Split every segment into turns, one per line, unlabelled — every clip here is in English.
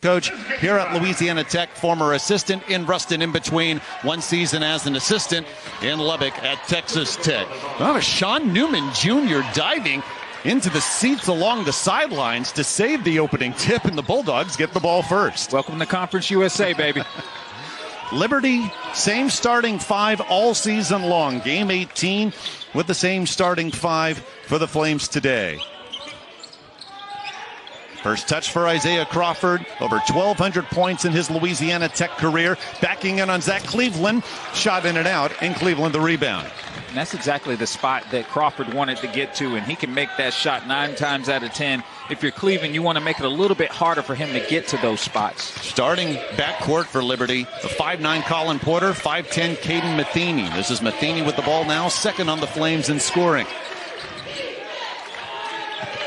Coach here at Louisiana Tech, former assistant in Ruston in between one season as an assistant in Lubbock at Texas Tech. Well, Sean Newman Jr. diving into the seats along the sidelines to save the opening tip, and the Bulldogs get the ball first.
Welcome to Conference USA, baby.
Liberty, same starting five all season long. Game 18 with the same starting five for the Flames today. First touch for Isaiah Crawford, over 1,200 points in his Louisiana Tech career. Backing in on Zach Cleveland, shot in and out, and Cleveland the rebound.
And that's exactly the spot that Crawford wanted to get to, and he can make that shot 9 times out of 10. If you're Cleveland, you want to make it a little bit harder for him to get to those spots. Starting
backcourt for Liberty, the 5'9" Colin Porter, 5'10" Caden Matheny. This is Matheny with the ball now, second on the Flames in scoring.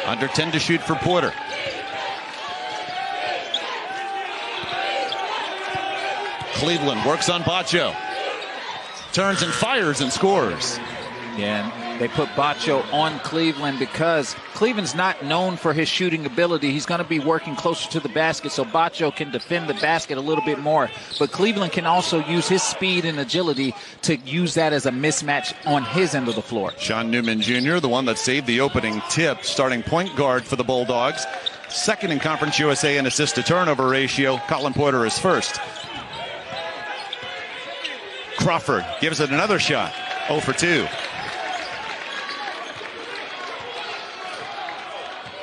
Under 10 to shoot for Porter. Cleveland works on Bacho. Turns and fires and scores.
Yeah, and they put Bacho on Cleveland because Cleveland's not known for his shooting ability. He's going to be working closer to the basket, so Bacho can defend the basket a little bit more. But Cleveland can also use his speed and agility to use that as a mismatch on his end of the floor.
Sean Newman Jr., the one that saved the opening tip, starting point guard for the Bulldogs. Second in Conference USA in assist-to-turnover ratio. Colin Porter is first. Crawford gives it another shot. 0 for 2.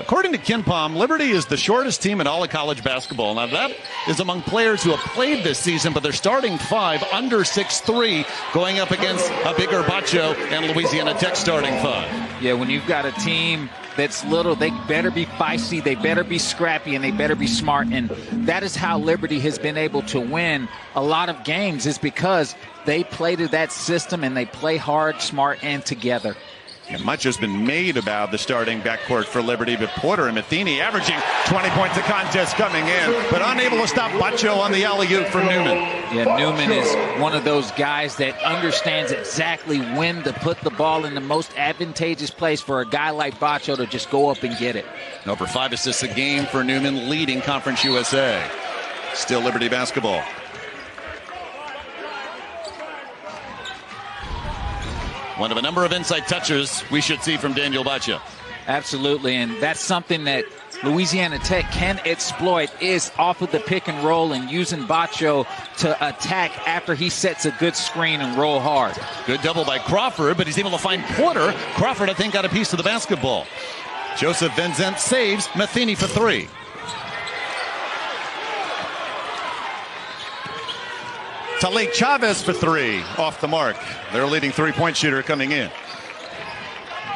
According to KenPom, Liberty is the shortest team in all of college basketball. Now that is among players who have played this season, but they're starting five under 6'3", going up against a bigger Bacho and Louisiana Tech starting five.
Yeah, when you've got a team that's little, they better be feisty, they better be scrappy, and they better be smart. And that is how Liberty has been able to win a lot of games, is because they play to that system and they play hard, smart, and together.
And much has been made about the starting backcourt for Liberty, but Porter and Matheny averaging 20 points a contest coming in, but unable to stop Bacho on the alley-oop from Newman.
Yeah, Newman is one of those guys that understands exactly when to put the ball in the most advantageous place for a guy like Bacho to just go up and get it.
Over 5 assists a game for Newman, leading Conference USA. Still Liberty basketball. One of a number of inside touches we should see from Daniel Bacho.
Absolutely, and that's something that Louisiana Tech can exploit, is off of the pick and roll and using Bacho to attack after he sets a good screen and roll hard.
Good double by Crawford, but he's able to find Porter. Crawford, I think, got a piece of the basketball. Joseph Vincent saves. Matheny for 3. Tahlik Chavez for 3, off the mark. Their leading three-point shooter coming in.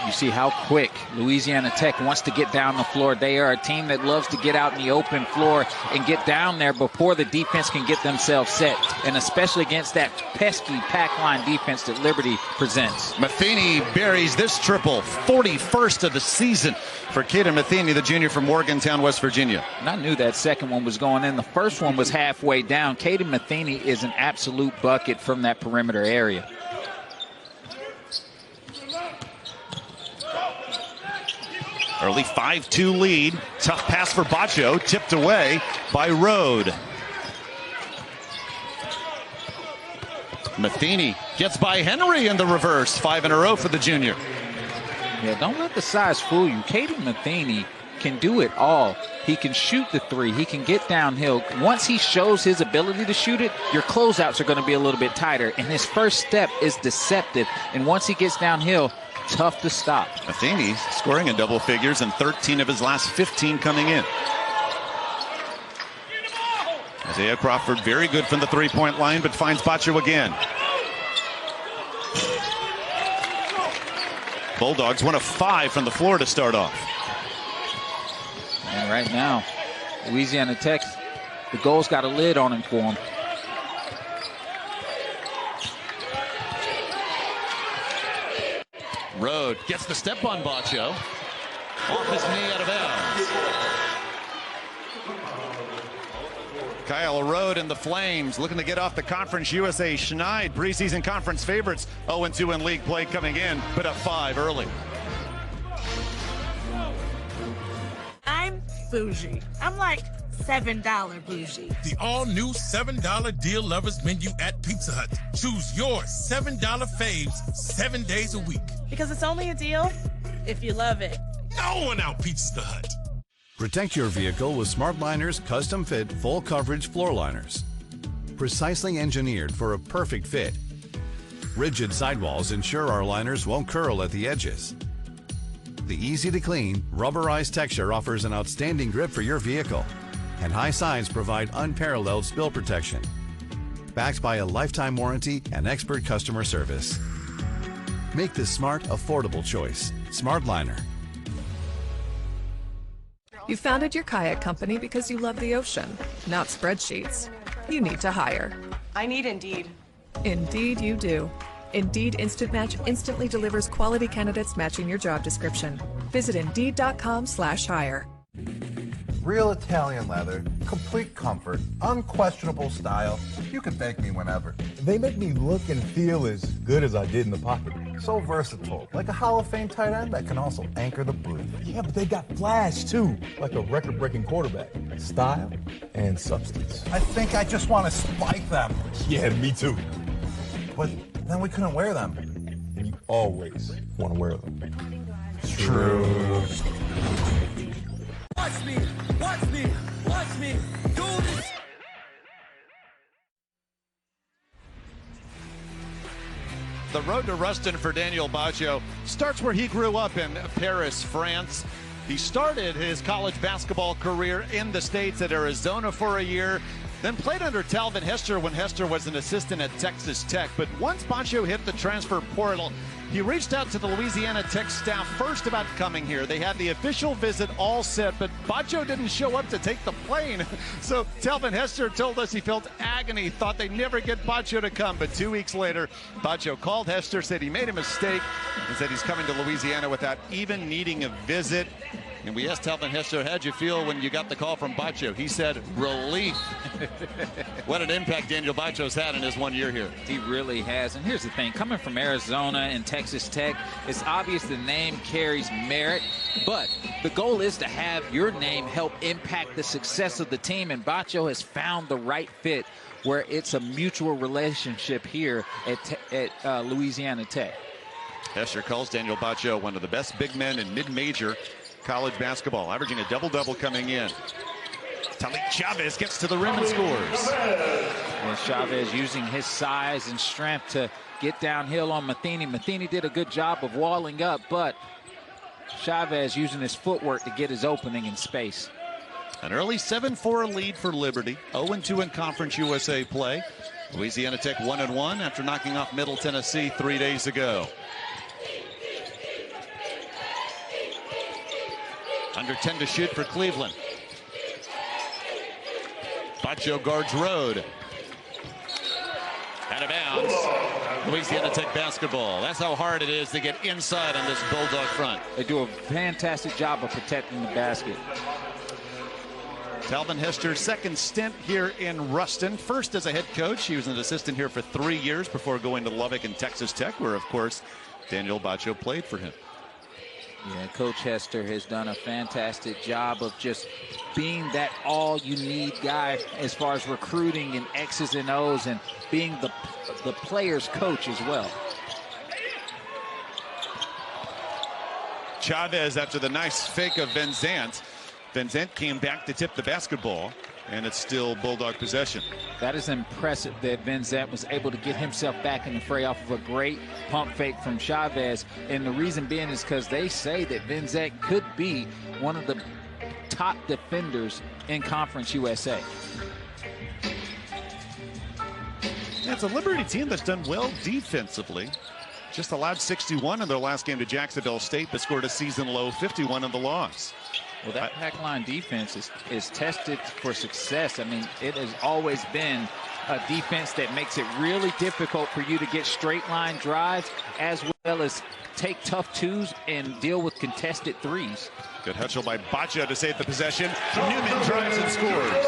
You see how quick Louisiana Tech wants to get down the floor. They are a team that loves to get out in the open floor and get down there before the defense can get themselves set, and especially against that pesky pack line defense that Liberty presents.
Matheny buries this triple, 41st of the season for Caden Matheny, the junior from Morgantown, West Virginia.
And I knew that second one was going in. The first one was halfway down. Caden Matheny is an absolute bucket from that perimeter area.
Early 5-2 lead. Tough pass for Bacho, tipped away by Rode. Matheny gets by Henry in the reverse. 5 in a row for the junior.
Yeah, don't let the size fool you. Caden Matheny can do it all. He can shoot the three. He can get downhill. Once he shows his ability to shoot it, your closeouts are going to be a little bit tighter. And his first step is deceptive. And once he gets downhill, tough to stop.
Matheny scoring in double figures and 13 of his last 15 coming in. Isaiah Crawford very good from the three-point line, but finds Bacho again. Bulldogs 1 of 5 from the floor to start off.
And right now, Louisiana Tech, the goal's got a lid on him for him.
Rode gets the step on Bacho. Off his knee, out of bounds. Kyle Rode and the Flames looking to get off the Conference USA schneid. Preseason conference favorites, 0-2 in league play coming in, but up 5 early.
I'm bougie. I'm like $7 bougie.
The all-new $7 deal lovers menu at Pizza Hut. Choose your $7 faves 7 days a week.
Because it's only a deal if you love it.
No one out-pizzas the Hut.
Protect your vehicle with SmartLiner's custom-fit full-coverage floor liners. Precisely engineered for a perfect fit. Rigid sidewalls ensure our liners won't curl at the edges. The easy-to-clean, rubberized texture offers an outstanding grip for your vehicle, and high sides provide unparalleled spill protection. Backed by a lifetime warranty and expert customer service. Make the smart, affordable choice. SmartLiner.
You founded your kayak company because you love the ocean, not spreadsheets. You need to hire.
I need Indeed.
Indeed you do. Indeed Instant Match instantly delivers quality candidates matching your job description. Visit Indeed.com/hire.
Real Italian leather, complete comfort, unquestionable style. You can thank me whenever.
They make me look and feel as good as I did in the pocket.
So versatile, like a Hall of Fame tight end that can also anchor the booth.
Yeah, but they got flash too, like a record-breaking quarterback. Style and substance.
I think I just want to spike them.
Yeah, me too.
But then we couldn't wear them.
And you always want to wear them.
True.
Watch me, watch me, watch me do this.
The road to Ruston for Daniel Baccio starts where he grew up in Paris, France. He started his college basketball career in the States at Arizona for a year, then played under Talvin Hester when Hester was an assistant at Texas Tech. But once Baccio hit the transfer portal, he reached out to the Louisiana Tech staff first about coming here. They had the official visit all set, but Baccio didn't show up to take the plane. So Talvin Hester told us he felt agony, thought they'd never get Baccio to come. But 2 weeks later, Baccio called Hester, said he made a mistake, and said he's coming to Louisiana without even needing a visit. And we asked Talvin Hester, how'd you feel when you got the call from Baccio? He said, relief. What an impact Daniel Baccio's had in his 1 year here.
He really has. And here's the thing, coming from Arizona and Texas Tech, it's obvious the name carries merit, but the goal is to have your name help impact the success of the team, and Baccio has found the right fit where it's a mutual relationship here at Louisiana Tech.
Hester calls Daniel Baccio one of the best big men in mid-major college basketball, averaging a double-double coming in. Tahlik Chavez gets to the rim and scores.
And Chavez using his size and strength to get downhill on Matheny. Matheny did a good job of walling up, but Chavez using his footwork to get his opening in space.
An early 7-4 lead for Liberty. 0-2 in Conference USA play. Louisiana Tech 1-1 after knocking off Middle Tennessee 3 days ago. Under 10 to shoot for Cleveland. Baccio guards Road. Out of bounds. Louisiana Tech basketball. That's how hard it is to get inside on this Bulldog front.
They do a fantastic job of protecting the basket.
Talvin Hester's second stint here in Ruston. First as a head coach. He was an assistant here for 3 years before going to Lubbock and Texas Tech, where, of course, Daniel Baccio played for him.
Yeah, Coach Hester has done a fantastic job of just being that all-you-need guy as far as recruiting and X's and O's and being the player's coach as well.
Chavez after the nice fake of Van Zandt. Van Zandt came back to tip the basketball, and it's still Bulldog possession.
That is impressive that Van Zandt was able to get himself back in the fray off of a great pump fake from Chavez. And the reason being is because they say that Van Zandt could be one of the top defenders in Conference USA.
Yeah, it's a Liberty team that's done well defensively. Just allowed 61 in their last game to Jacksonville State, but scored a season-low 51 in the loss.
Well, that pack line defense is tested for success. I mean, it has always been a defense that makes it really difficult for you to get straight line drives as well as take tough twos and deal with contested threes.
Good hustle by Baccio to save the possession. Newman drives and scores.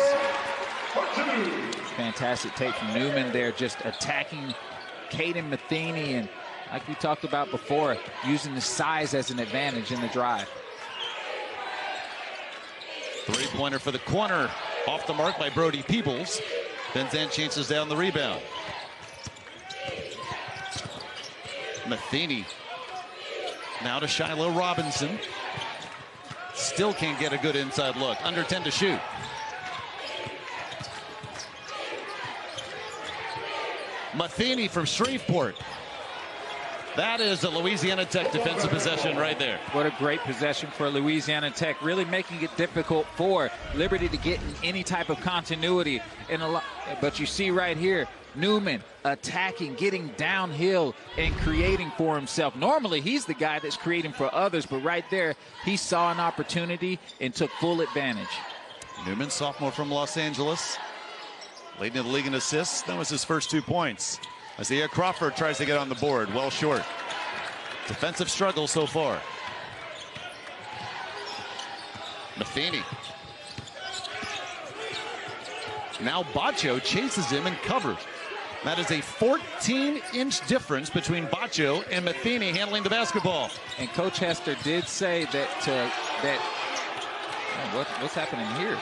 Fantastic take from Newman there, just attacking Caden Matheny, and like we talked about before, using the size as an advantage in the drive.
Three-pointer for the corner. Off the mark by Brody Peebles. Benzan chases down the rebound. Matheny now to Shiloh Robinson. Still can't get a good inside look. Under 10 to shoot. Matheny from Shreveport. That is a Louisiana Tech defensive possession right there.
What a great possession for Louisiana Tech, really making it difficult for Liberty to get in any type of continuity. But you see right here, Newman attacking, getting downhill, and creating for himself. Normally, he's the guy that's creating for others, but right there, he saw an opportunity and took full advantage.
Newman, sophomore from Los Angeles, leading the league in assists. That was his first 2 points. Isaiah Crawford tries to get on the board, well short. Defensive struggle so far. Matheny. Now Bacho chases him and covers. That is a 14-inch difference between Bacho and Matheny handling the basketball.
And Coach Hester did say that what's happening here?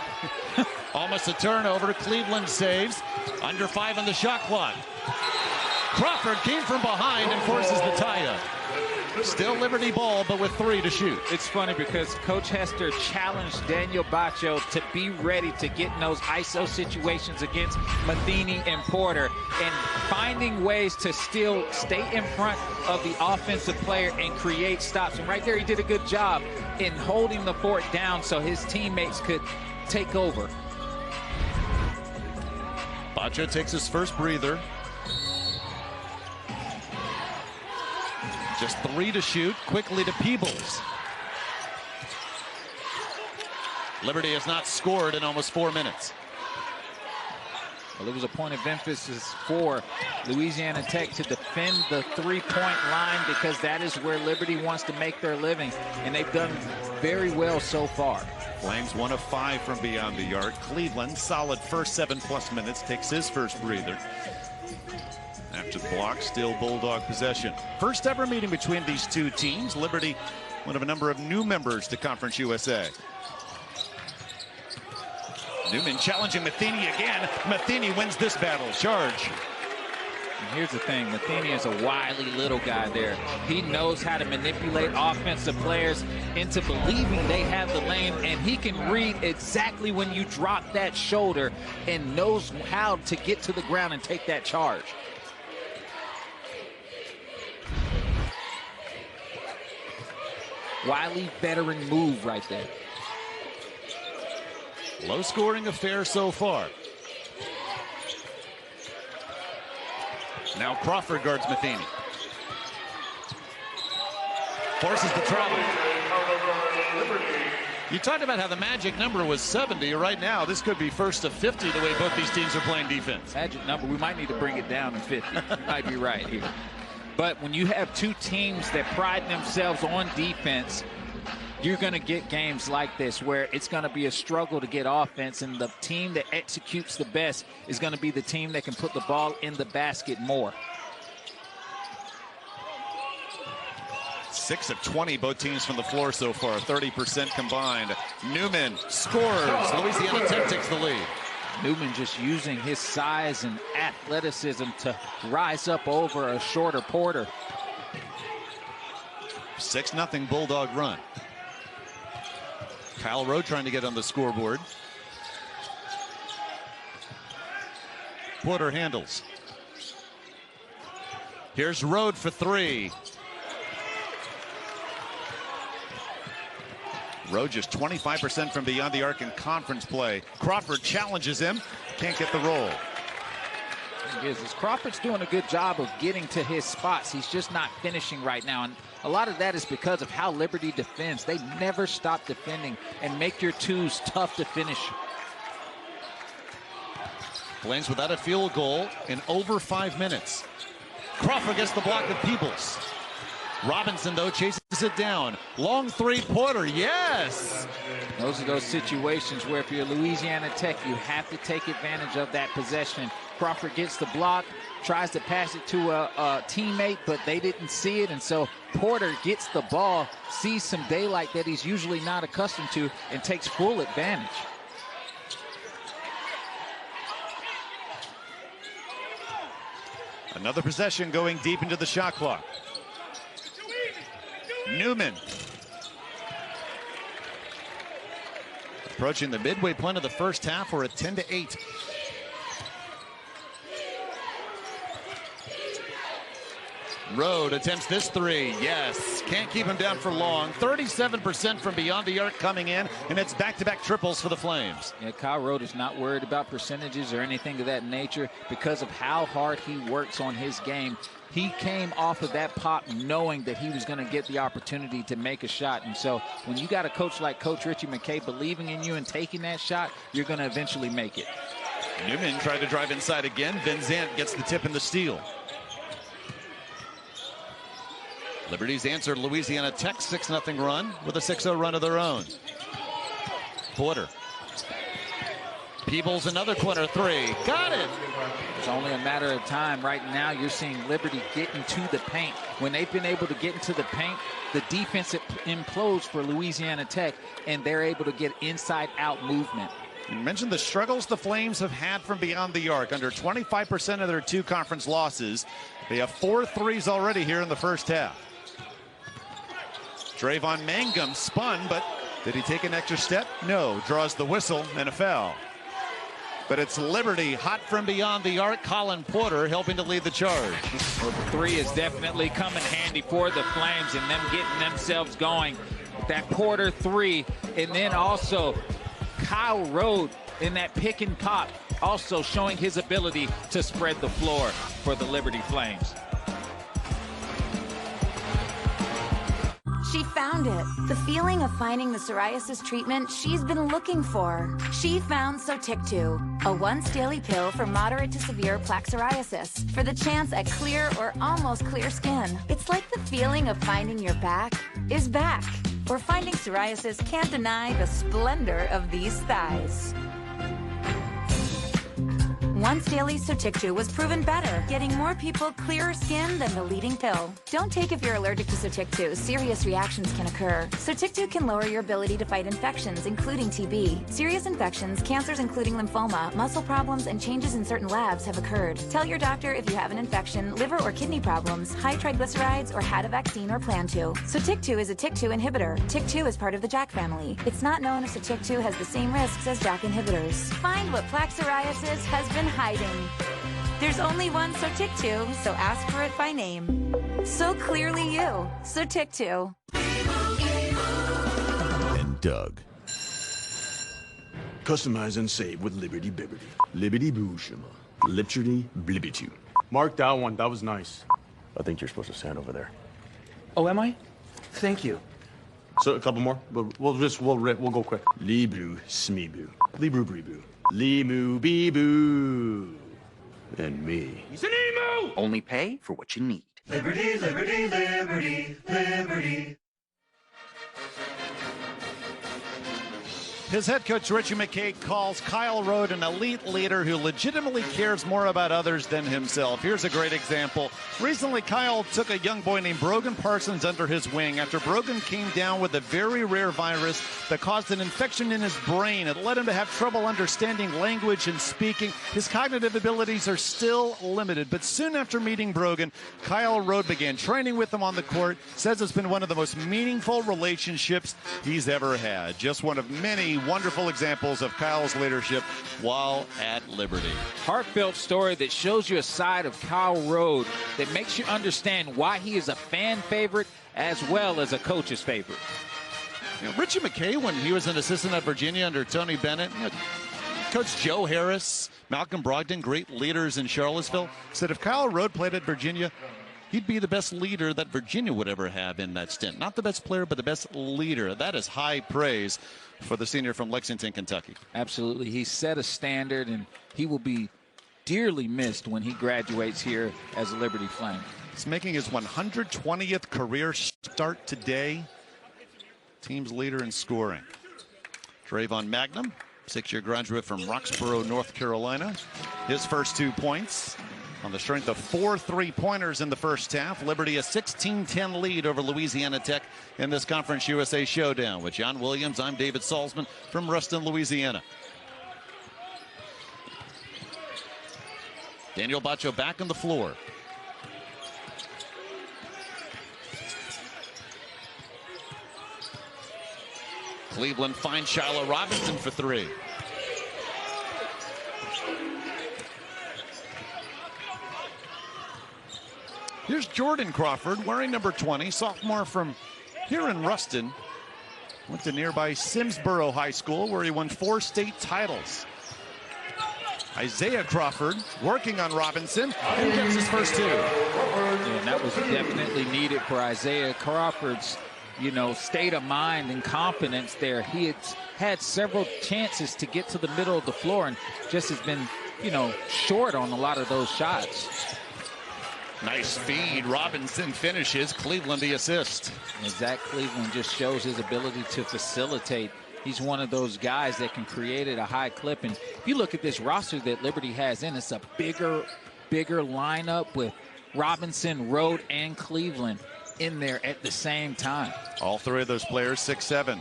Almost a turnover. Cleveland saves. Under 5 on the shot clock. Crawford came from behind and forces the tie-up. Still Liberty ball, but with 3 to shoot.
It's funny because Coach Hester challenged Daniel Bacho to be ready to get in those ISO situations against Matheny and Porter, and finding ways to still stay in front of the offensive player and create stops. And right there, he did a good job in holding the fort down so his teammates could take over.
Bacho takes his first breather. Just 3 to shoot. Quickly to Peebles. Liberty has not scored in almost 4 minutes.
Well, it was a point of emphasis for Louisiana Tech to defend the three-point line because that is where Liberty wants to make their living, and they've done very well so far.
Flames 1 of 5 from beyond the arc. Cleveland, solid first 7+ minutes, takes his first breather. After the block, still Bulldog possession. First ever meeting between these two teams. Liberty, one of a number of new members to Conference USA. Newman challenging Matheny again. Matheny wins this battle. Charge.
And here's the thing, Matheny is a wily little guy there. He knows how to manipulate offensive players into believing they have the lane, and he can read exactly when you drop that shoulder and knows how to get to the ground and take that charge. Wily veteran move right there.
Low scoring affair so far. Now Crawford guards Matheny. Forces the travel. You talked about how the magic number was 70. Right now, this could be first to 50 the way both these teams are playing defense.
Magic number, we might need to bring it down to 50. You might be right here. But when you have two teams that pride themselves on defense, you're going to get games like this where it's going to be a struggle to get offense, and the team that executes the best is going to be the team that can put the ball in the basket more.
6 of 20, both teams from the floor so far, 30% combined. Newman scores. Louisiana Tech takes the lead.
Newman just using his size and athleticism to rise up over a shorter Porter.
6-0 Bulldog run. Kyle Rowe trying to get on the scoreboard. Porter handles. Here's Rode for 3. Rowe just 25% from beyond the arc in conference play. Crawford challenges him. Can't get the roll.
Crawford's doing a good job of getting to his spots. He's just not finishing right now. And a lot of that is because of how Liberty defends. They never stop defending and make your twos tough to finish.
Flames without a field goal in over 5 minutes. Crawford gets the block of Peebles. Robinson, though, chases it down. Long 3, Porter, yes!
Those are those situations where if you're Louisiana Tech, you have to take advantage of that possession. Crawford gets the block, tries to pass it to a teammate, but they didn't see it, and so Porter gets the ball, sees some daylight that he's usually not accustomed to, and takes full advantage.
Another possession going deep into the shot clock. Newman. Approaching the midway point of the first half, we're at 10-8. Rode attempts this three. Yes. Can't keep him down for long. 37% from beyond the arc coming in, and it's back-to-back triples for the Flames.
Yeah, Kyle Rode is not worried about percentages or anything of that nature because of how hard he works on his game. He came off of that pop knowing that he was going to get the opportunity to make a shot. And so when you got a coach like Coach Richie McKay believing in you and taking that shot, you're going to eventually make it.
Newman tried to drive inside again. Van Zandt gets the tip and the steal. Liberty's answered Louisiana Tech 6-0 run with a 6-0 run of their own. Porter. Peebles another corner three. Got it.
It's only a matter of time. Right now, you're seeing Liberty get into the paint. When they've been able to get into the paint, the defense implodes for Louisiana Tech, and they're able to get inside-out movement.
You mentioned the struggles the Flames have had from beyond the arc. Under 25% of their two conference losses. They have 4 threes already here in the first half. Drayvon Mangum spun, but did he take an extra step? No. Draws the whistle and a foul. But it's Liberty hot from beyond the arc. Colin Porter helping to lead the charge.
Well, the three is definitely coming handy for the Flames and them getting themselves going. That Porter three, and then also Kyle Rode in that pick and pop, also showing his ability to spread the floor for the Liberty Flames.
She found it. The feeling of finding the psoriasis treatment she's been looking for. She found Sotyktu, a once-daily pill for moderate to severe plaque psoriasis, for the chance at clear or almost clear skin. It's like the feeling of finding your back is back, or finding psoriasis can't deny the splendor of these thighs. Once daily Sotyktu was proven better, getting more people clearer skin than the leading pill. Don't take if you're allergic to Sotyktu. Serious reactions can occur. Sotyktu can lower your ability to fight infections, including TB. Serious infections, cancers including lymphoma, muscle problems, and changes in certain labs have occurred. Tell your doctor if you have an infection, liver or kidney problems, high triglycerides, or had a vaccine or plan to. Sotyktu is a TYK2 inhibitor. TYK2 is part of the JAK family. It's not known if Sotyktu has the same risks as JAK inhibitors. Find what plaque psoriasis has been hiding. There's only one Sotyktu, so ask for it by name. So clearly you, Sotyktu.
And Doug. Customize and save with Liberty Bibbity. Liberty Booshima. Literally Blibbitu.
Mark that one, that was nice.
I think you're supposed to stand over there.
Oh, am I? Thank you.
So a couple more, but we'll go quick. Libru Smeeboo. Libru Breeboo. Limu Beeboo. And me.
He's an emu!
Only pay for what you need.
Liberty, liberty, liberty, liberty.
His head coach, Richie McKay, calls Kyle Rode an elite leader who legitimately cares more about others than himself. Here's a great example. Recently, Kyle took a young boy named Brogan Parsons under his wing after Brogan came down with a very rare virus that caused an infection in his brain. It led him to have trouble understanding language and speaking. His cognitive abilities are still limited, but soon after meeting Brogan, Kyle Rode began training with him on the court, says it's been one of the most meaningful relationships he's ever had. Just one of many wonderful examples of Kyle's leadership while at Liberty.
Heartfelt story that shows you a side of Kyle Rode that makes you understand why he is a fan favorite as well as a coach's favorite.
You know, Richie McKay, when he was an assistant at Virginia under Tony Bennett, Coach Joe Harris, Malcolm Brogdon, great leaders in Charlottesville, said if Kyle Rode played at Virginia, he'd be the best leader that Virginia would ever have in that stint. Not the best player, but the best leader. That is high praise for the senior from Lexington, Kentucky.
Absolutely. He set a standard, and he will be dearly missed when he graduates here as a Liberty Flame.
He's making his 120th career start today. Team's leader in scoring. Drayvon Magnum, 6-year graduate from Roxborough, North Carolina. His first 2 points on the strength of 4 3-pointers in the first half. Liberty a 16-10 lead over Louisiana Tech in this Conference USA showdown. With John Williams, I'm David Salzman from Ruston, Louisiana. Daniel Baccio back on the floor. Cleveland finds Shiloh Robinson for three. Here's Jordan Crawford wearing number 20, sophomore from here in Ruston. Went to nearby Simsboro High School where he won 4 state titles. Isaiah Crawford working on Robinson and gets his first 2.
Yeah, and that was definitely needed for Isaiah Crawford's, state of mind and confidence there. He had several chances to get to the middle of the floor and just has been, short on a lot of those shots.
Nice feed. Robinson finishes. Cleveland the assist.
And Zach Cleveland just shows his ability to facilitate. He's one of those guys that can create at a high clip. And if you look at this roster that Liberty has in, it's a bigger lineup with Robinson, Rode, and Cleveland in there at the same time.
All 3 of those players 6'7".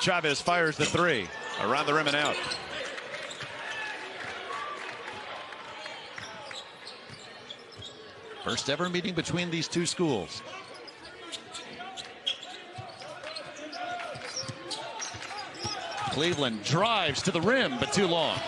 Chavez fires the 3. Around the rim and out. First ever meeting between these 2 schools. Cleveland drives to the rim, but too long.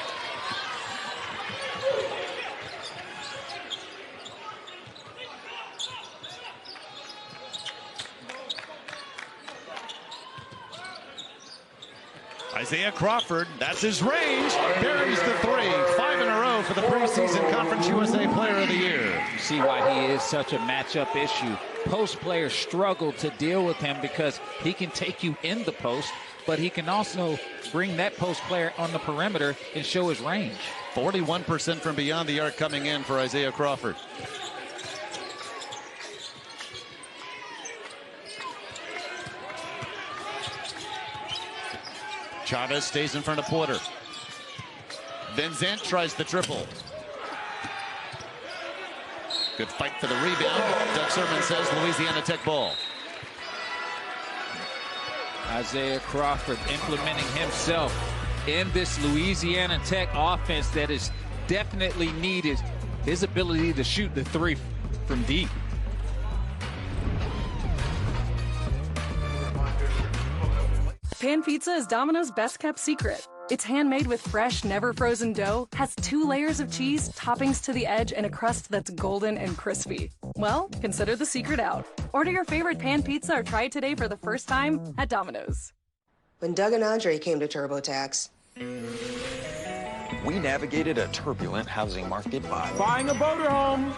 Isaiah Crawford, that's his range, buries the 3. 5 in a row for the preseason Conference USA Player of the Year.
You see why he is such a matchup issue. Post players struggle to deal with him because he can take you in the post, but he can also bring that post player on the perimeter and show his range.
41% from beyond the arc coming in for Isaiah Crawford. Chavez stays in front of Porter. Vincent tries the triple. Good fight for the rebound. Doug Sermon says Louisiana Tech ball.
Isaiah Crawford implementing himself in this Louisiana Tech offense that is definitely needed. His ability to shoot the 3 from deep.
Pan pizza is Domino's best kept secret. It's handmade with fresh, never frozen dough, has 2 layers of cheese, toppings to the edge, and a crust that's golden and crispy. Well, consider the secret out. Order your favorite pan pizza or try it today for the first time at Domino's.
When Doug and Andre came to TurboTax,
we navigated a turbulent housing market by
buying a motorhome.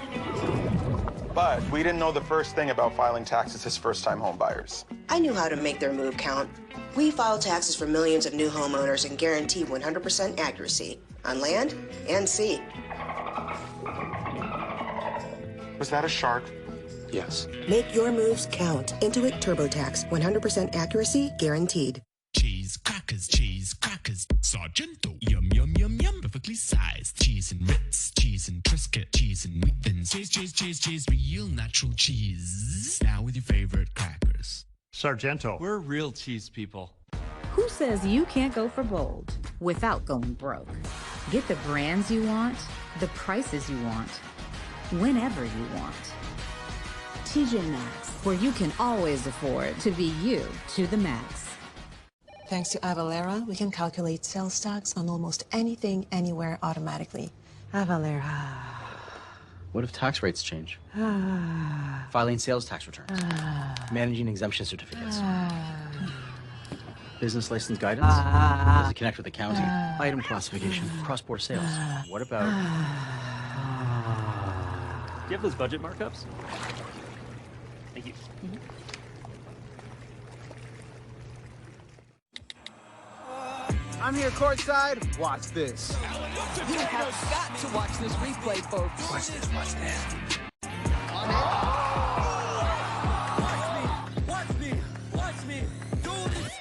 But we didn't know the first thing about filing taxes as first-time home buyers.
I knew how to make their move count. We file taxes for millions of new homeowners and guarantee 100% accuracy on land and sea.
Was that a shark?
Yes.
Make your moves count. Intuit TurboTax. 100% accuracy guaranteed.
Cheese, crackers, Sargento. Yum, yum, yum, yum. Perfectly sized. Cheese and Ritz, cheese and Triscuit, cheese and wheat thins. Cheese, real natural cheese. Now with your favorite crackers.
Sargento.
We're real cheese people.
Who says you can't go for bold without going broke? Get the brands you want, the prices you want, whenever you want. TJ Maxx, where you can always afford to be you to the max.
Thanks to Avalara, we can calculate sales tax on almost anything, anywhere automatically. Avalara.
What if tax rates change? Filing sales tax returns. Managing exemption certificates. Business license guidance. Does it connect with accounting? Item classification. Cross-border sales. What about...
Do you have those budget markups? Thank you.
I'm here courtside. Watch this.
You have got to watch this replay, folks.
Watch this.
Watch me. Do this.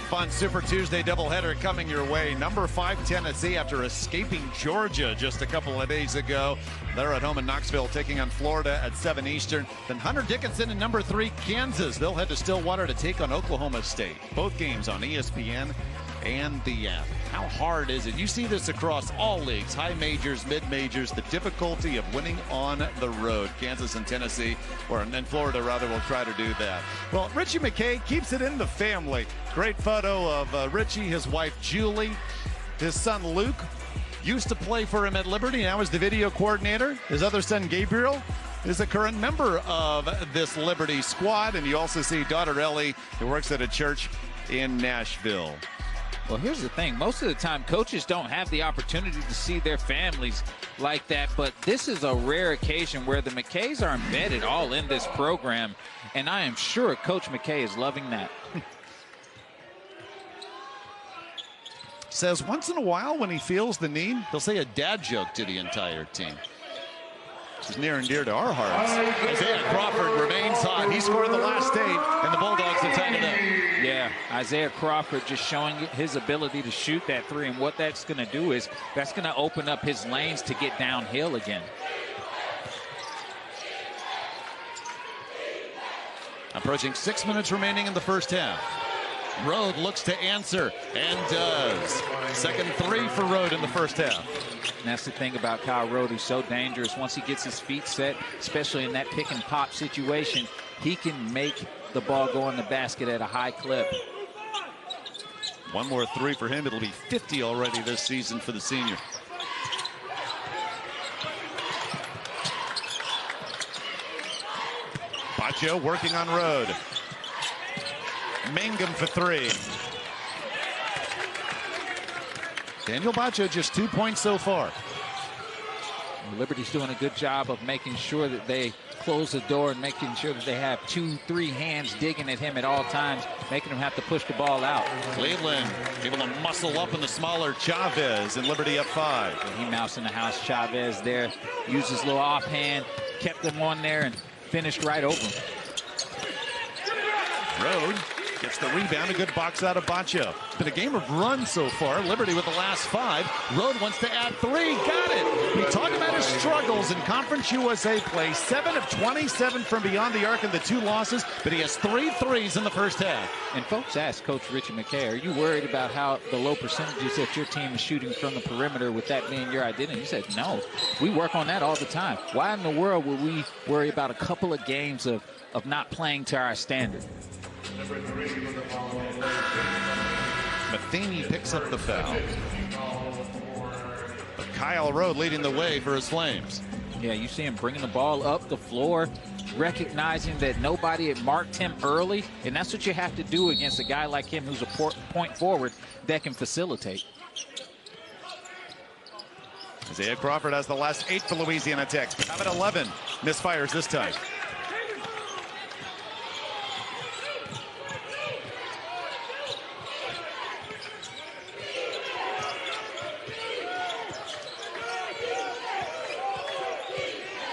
Fun Super Tuesday doubleheader coming your way. Number 5 Tennessee, after escaping Georgia just a couple of days ago. They're at home in Knoxville taking on Florida at 7 Eastern. Then Hunter Dickinson and number 3 Kansas. They'll head to Stillwater to take on Oklahoma State. Both games on ESPN and the app. How hard is it? You see this across all leagues, high majors, mid majors, the difficulty of winning on the road. Kansas and Tennessee, or in Florida rather, will try to do that. Well, Richie McKay keeps it in the family. Great photo of Richie, his wife Julie, his son Luke. Used to play for him at Liberty, now is the video coordinator. His other son Gabriel is a current member of this Liberty squad. And you also see daughter Ellie, who works at a church in Nashville.
Well, here's the thing. Most of the time, coaches don't have the opportunity to see their families like that. But this is a rare occasion where the McKays are embedded all in this program. And I am sure Coach McKay is loving that.
Says once in a while when he feels the need, he'll say a dad joke to the entire team. Which is near and dear to our hearts. Isaiah Crawford remains hot. He scored the last 8, and the Bulldogs have tied it up.
Yeah, Isaiah Crawford just showing his ability to shoot that 3, and what that's going to do is that's going to open up his lanes to get downhill again.
Approaching 6 minutes remaining in the first half. Rode looks to answer and does. Second 3 for Rode in the first half.
And that's the thing about Kyle Rode. He's so dangerous. Once he gets his feet set, especially in that pick and pop situation, he can make the ball go in the basket at a high clip.
One more 3 for him. It'll be 50 already this season for the senior. Bacho working on Rode. Mangum for 3. Daniel Bacho just 2 points so far.
Liberty's doing a good job of making sure that they close the door and making sure that they have 2-3 hands digging at him at all times, making him have to push the ball out.
Cleveland able to muscle up in the smaller Chavez, and Liberty up 5.
And he moused in the house. Chavez there, used his little offhand, kept him on there, and finished right over him.
Rode gets the rebound, a good box out of Bacho. It's been a game of runs so far. Liberty with the last 5. Rode wants to add 3. Got it. We talk about his struggles in Conference USA play. 7 of 27 from beyond the arc in the 2 losses, but he has 3 threes in the first half.
And folks asked Coach Richie McKay, are you worried about how the low percentages that your team is shooting from the perimeter with that being your identity? He said, no. We work on that all the time. Why in the world would we worry about a couple of games of not playing to our standard?
Matheny picks up the foul. But Kyle Rode leading the way for his Flames.
Yeah, you see him bringing the ball up the floor, recognizing that nobody had marked him early, and that's what you have to do against a guy like him who's a point forward that can facilitate.
Isaiah Crawford has the last 8 for Louisiana Tech. Have it 11. Misfires this time.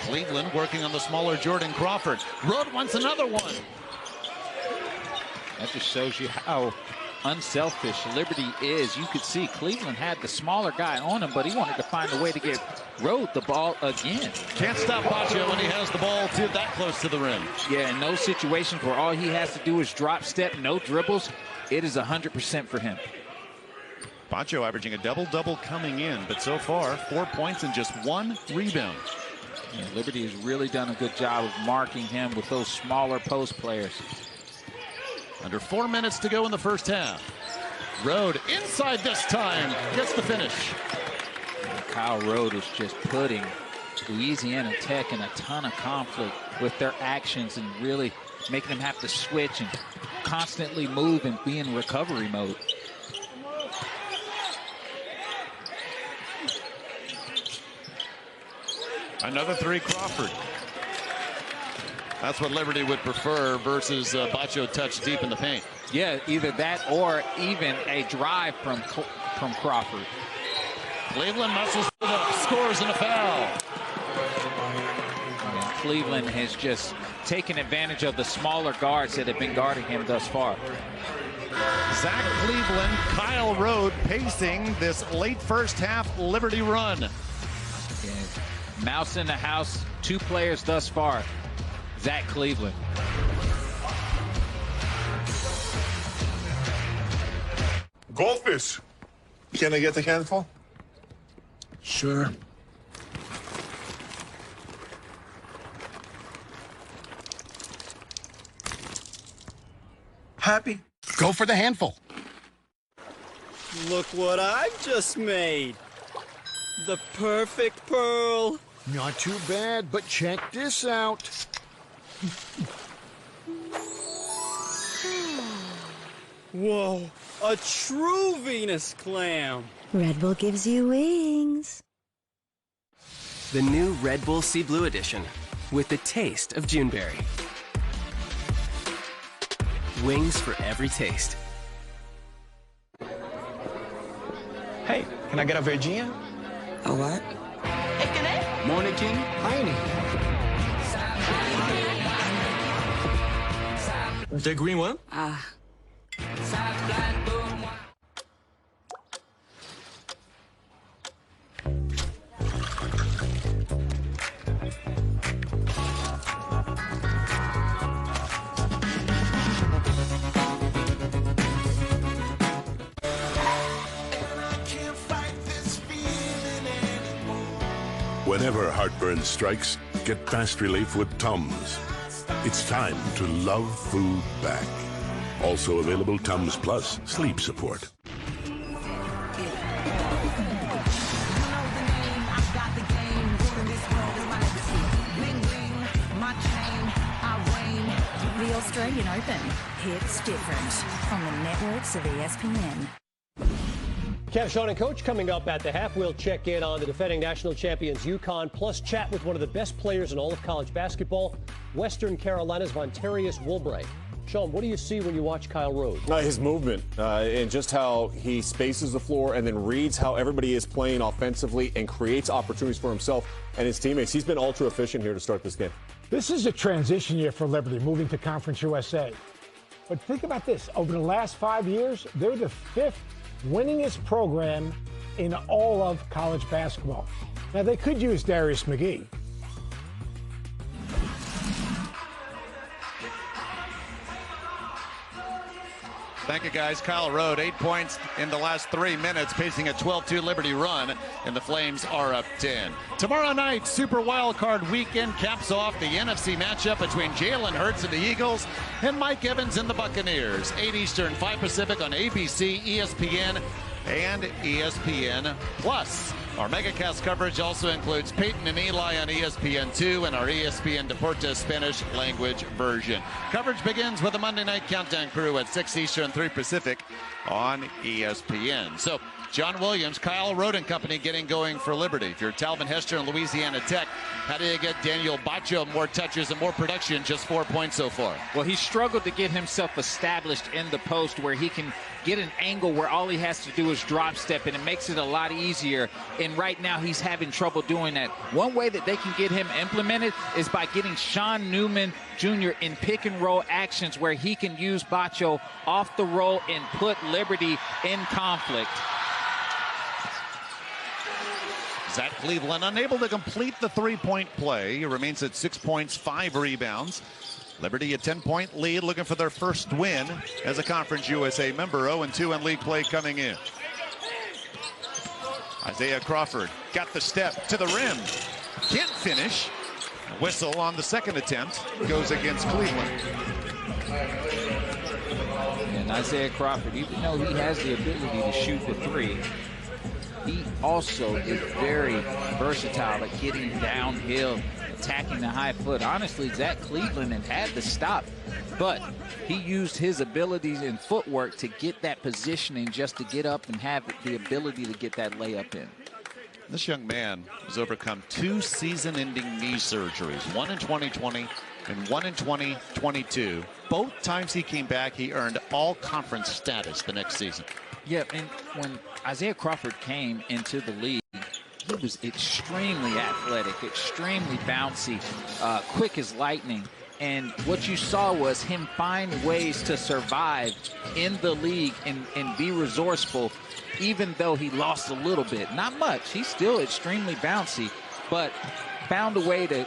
Cleveland working on the smaller Jordan Crawford. Rode wants another one.
That just shows you how unselfish Liberty is. You could see Cleveland had the smaller guy on him, but he wanted to find a way to get Rode the ball again.
Can't stop Bacho when he has the ball that close to the rim.
Yeah, in those situations where all he has to do is drop step, no dribbles, it is 100% for him.
Bacho averaging a double-double coming in, but so far 4 points and just 1 rebound.
Yeah, Liberty has really done a good job of marking him with those smaller post players.
Under 4 minutes to go in the first half. Rode inside this time, gets the finish.
And Kyle Rode is just putting Louisiana Tech in a ton of conflict with their actions and really making them have to switch and constantly move and be in recovery mode.
Another 3, Crawford. That's what Liberty would prefer versus Bacho touch deep in the paint.
Yeah, either that or even a drive from Crawford.
Cleveland muscles it up, scores and a foul.
And Cleveland has just taken advantage of the smaller guards that have been guarding him thus far.
Zach Cleveland, Kyle Rode pacing this late first half Liberty run.
Yeah. Mouse in the house, 2 players thus far. Zach
Goldfish. Can I get a handful?
Sure.
Happy?
Go for the handful.
Look what I've just made. The perfect pearl.
Not too bad, but check this out.
Whoa, a true Venus clam.
Red Bull gives you wings.
The new Red Bull Sea Blue Edition with the taste of Juneberry. Wings for every taste.
Hey, can I get a Virginia?
A what?
Morning King. Heine.
The green one?
Whenever heartburn strikes, get fast relief with Tums. It's time to love food back. Also available Tums Plus sleep support.
The Australian Open hits different on the networks of ESPN.
Kev, Sean, and Coach coming up at the half. We'll check in on the defending national champions UConn, plus chat with one of the best players in all of college basketball, Western Carolina's Vontarius Woolbright. Sean, what do you see when you watch Kyle Rode?
His movement and just how he spaces the floor and then reads how everybody is playing offensively and creates opportunities for himself and his teammates. He's been ultra efficient here to start this game.
This is a transition year for Liberty, moving to Conference USA. But think about this. Over the last 5 years, they're the 5th winningest program in all of college basketball. Now, they could use Darius McGee.
Thank you, guys. Kyle Rode, 8 points in the last 3 minutes, pacing a 12-2 Liberty run, and the Flames are up 10. Tomorrow night, Super Wildcard Weekend caps off the NFC matchup between Jalen Hurts and the Eagles and Mike Evans and the Buccaneers. 8 Eastern, 5 Pacific on ABC, ESPN, and ESPN Plus. Our MegaCast coverage also includes Peyton and Eli on ESPN2 and our ESPN Deportes Spanish language version. Coverage begins with the Monday Night Countdown crew at 6 Eastern, 3 Pacific on ESPN. So, John Williams, Kyle Rode and company getting going for Liberty. If you're Talvin Hester and Louisiana Tech, how do you get Daniel Baccio more touches and more production? Just 4 points so far.
Well, he struggled to get himself established in the post where he can get an angle where all he has to do is drop step, and it makes it a lot easier. And right now he's having trouble doing that. One way that they can get him implemented is by getting Sean Newman Jr. in pick and roll actions where he can use Baccio off the roll and put Liberty in conflict.
Zach Cleveland unable to complete the three-point play. He remains at 6 points, 5 rebounds. Liberty a 10-point lead, looking for their first win as a Conference USA member. 0-2 in league play coming in. Isaiah Crawford got the step to the rim. Can't finish. A whistle on the second attempt goes against Cleveland.
And Isaiah Crawford, even though he has the ability to shoot the three, he also is very versatile at getting downhill, attacking the high foot. Honestly, Zach Cleveland had the stop, but he used his abilities and footwork to get that positioning just to get up and have the ability to get that layup in.
This young man has overcome 2 season-ending knee surgeries, one in 2020 and one in 2022. Both times he came back, he earned all-conference status the next season.
Yeah, and when Isaiah Crawford came into the league, he was extremely athletic, extremely bouncy, quick as lightning. And what you saw was him find ways to survive in the league and be resourceful, even though he lost a little bit. Not much. He's still extremely bouncy, but found a way to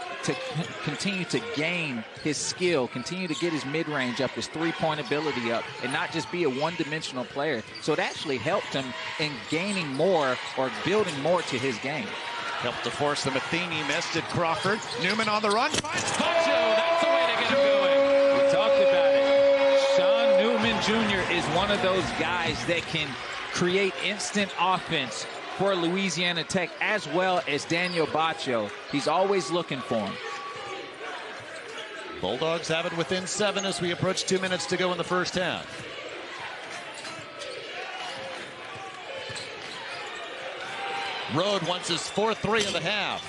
continue to gain his skill, continue to get his mid-range up, his three-point ability up, and not just be a one-dimensional player. So it actually helped him in gaining more or building more to his game.
Helped to force the Matheny missed at Crawford. Newman on the run. Finds Bacho. That's the way to get him going.
We talked about it. Sean Newman Jr. is one of those guys that can create instant offense for Louisiana Tech, as well as Daniel Bacho. He's always looking for him.
Bulldogs have it within 7 as we approach 2 minutes to go in the first half. Rode wants his 4th 3 of the half.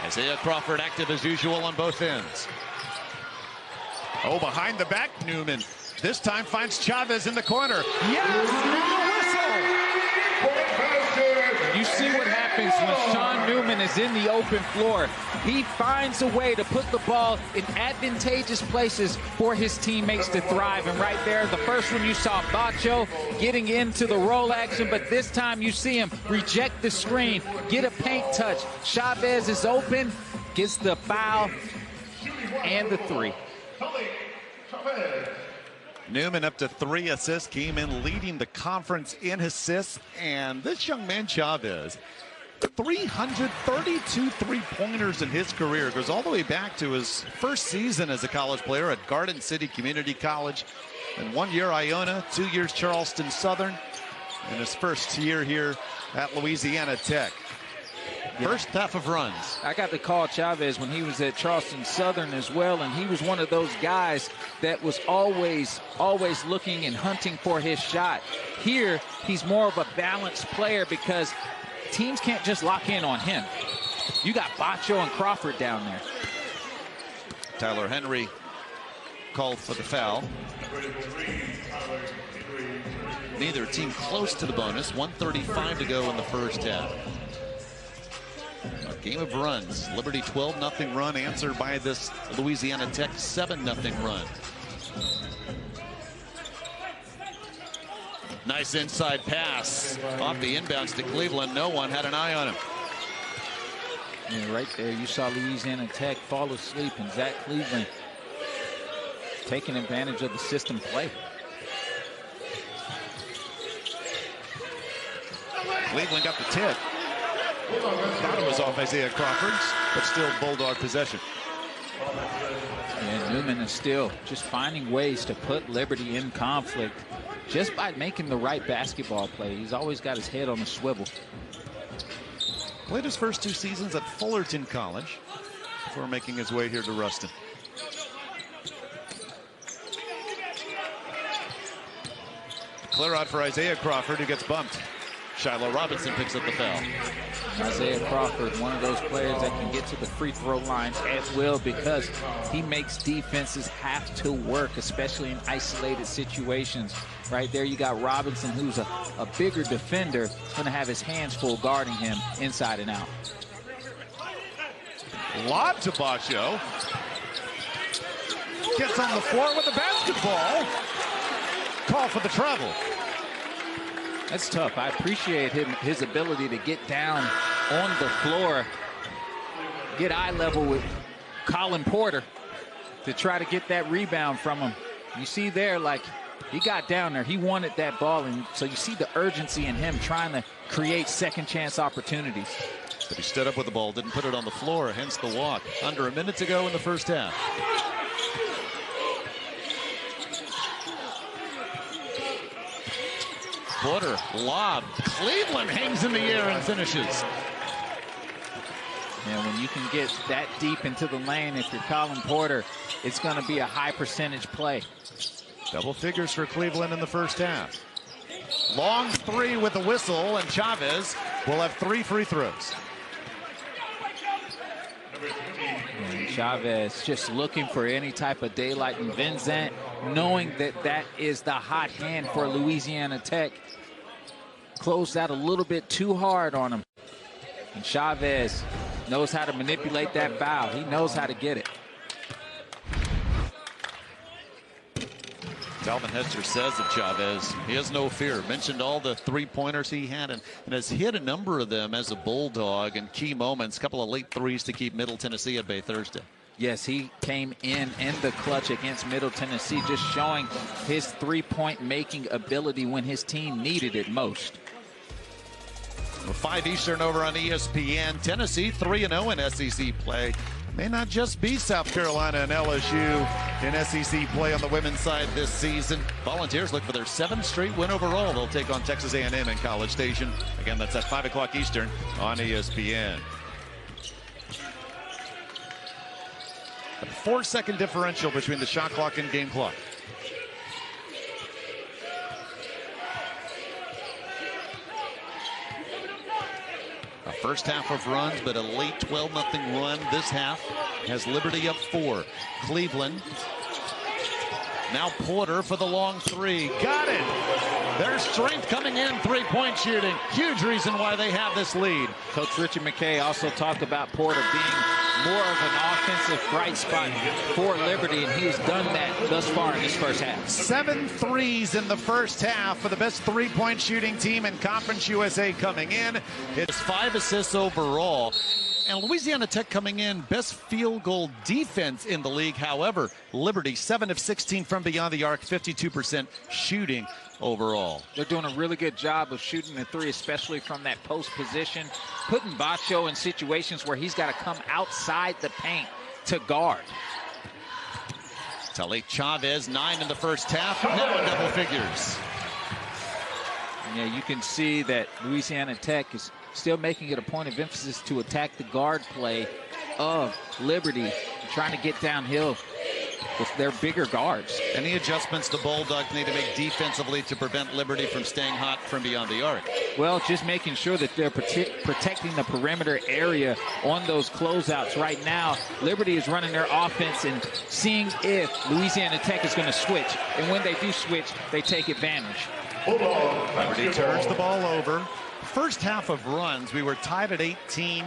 Isaiah Crawford active as usual on both ends. Oh, behind the back, Newman. This time finds Chavez in the corner. Yes!
You see what happens when Sean Newman is in the open floor. He finds a way to put the ball in advantageous places for his teammates to thrive. And right there, the first one you saw Bacho getting into the roll action, but this time you see him reject the screen, get a paint touch. Chavez is open, gets the foul and the 3.
Newman up to 3 assists, came in leading the conference in assists, and this young man Chavez, 332 three-pointers in his career, goes all the way back to his first season as a college player at Garden City Community College, and 1 year Iona, 2 years Charleston Southern, and his first year here at Louisiana Tech. First half of runs.
I got to call Chavez when he was at Charleston Southern as well, and he was one of those guys that was always looking and hunting for his shot. Here, he's more of a balanced player because teams can't just lock in on him. You got Bacho and Crawford down there.
Tyler Henry called for the foul. Neither team close to the bonus. 1:35 to go in the first half. A game of runs. Liberty 12-0 run answered by this Louisiana Tech 7-0 run. Nice inside pass off the inbounds to Cleveland. No one had an eye on him.
And right there, you saw Louisiana Tech fall asleep, and Zach Cleveland taking advantage of the system play.
Cleveland got the tip. Thought it was off Isaiah Crawford's, but still Bulldog possession.
And Newman is still just finding ways to put Liberty in conflict just by making the right basketball play. He's always got his head on a swivel.
Played his first 2 seasons at Fullerton College before making his way here to Ruston. Clear out for Isaiah Crawford, who gets bumped. Shiloh Robinson picks up the foul.
Isaiah Crawford, one of those players that can get to the free throw line as well, because he makes defenses have to work, especially in isolated situations. Right there, you got Robinson, who's a bigger defender, going to have his hands full guarding him inside and out.
Lob to Bacho. Gets on the floor with the basketball. Call for the travel.
That's tough. I appreciate his ability to get down on the floor, get eye level with Colin Porter to try to get that rebound from him. You see there, like, he got down there. He wanted that ball, and so you see the urgency in him trying to create second chance opportunities.
But he stood up with the ball, didn't put it on the floor, hence the walk. Under a minute to go in the first half. Porter, lob. Cleveland hangs in the air and finishes.
And when you can get that deep into the lane, if you're Colin Porter, it's going to be a high percentage play.
Double figures for Cleveland in the first half. Long 3 with the whistle, and Chavez will have 3 free throws.
And Chavez just looking for any type of daylight, and Vincent knowing that that is the hot hand for Louisiana Tech. Closed out a little bit too hard on him. And Chavez knows how to manipulate that foul. He knows how to get it.
Calvin Hester says of Chavez, he has no fear. Mentioned all the three-pointers he had and has hit a number of them as a Bulldog in key moments. A couple of late threes to keep Middle Tennessee at bay Thursday.
Yes, he came in the clutch against Middle Tennessee, just showing his three-point making ability when his team needed it most.
5 Eastern over on ESPN. Tennessee 3-0 in SEC play. May not just be South Carolina and LSU in SEC play on the women's side this season. Volunteers look for their 7th straight win overall. They'll take on Texas A&M in College Station. Again, that's at 5 o'clock Eastern on ESPN. A 4-second differential between the shot clock and game clock. A first half of runs, but a late 12-0 run this half has Liberty up 4. Cleveland. Now Porter for the long three. Got it. Their strength coming in, three-point shooting. Huge reason why they have this lead.
Coach Richard McKay also talked about Porter being more of an offensive bright spot for Liberty, and he's done that thus far in this first half.
7 threes in the first half for the best three-point shooting team in Conference USA coming in. It's 5 assists overall. And Louisiana Tech coming in, best field goal defense in the league. However, Liberty 7 of 16 from beyond the arc, 52% shooting overall.
They're doing a really good job of shooting the three, especially from that post position, putting Bacho in situations where he's got to come outside the paint to guard.
Tahlik Chavez, 9 in the first half, now in double figures.
Yeah, you can see that Louisiana Tech is still making it a point of emphasis to attack the guard play of Liberty, trying to get downhill with their bigger guards.
Any adjustments the Bulldogs need to make defensively to prevent Liberty from staying hot from beyond the arc?
Well, just making sure that they're protecting the perimeter area on those closeouts. Right now, Liberty is running their offense and seeing if Louisiana Tech is going to switch. And when they do switch, they take advantage.
Liberty turns the ball over. First half of runs, we were tied at 18.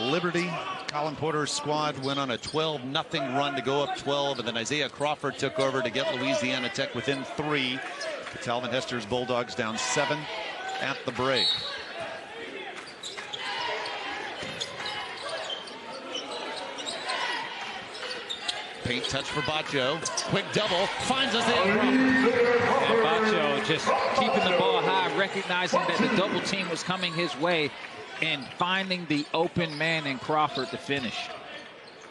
Liberty, Colin Porter's squad went on a 12-0 run to go up 12, and then Isaiah Crawford took over to get Louisiana Tech within 3. But Calvin Hester's Bulldogs down 7 at the break. Paint touch for Bacho. Quick double. Finds Isaiah Crawford.
And Bacho just keeping the ball high, recognizing that the double team was coming his way and finding the open man in Crawford to finish.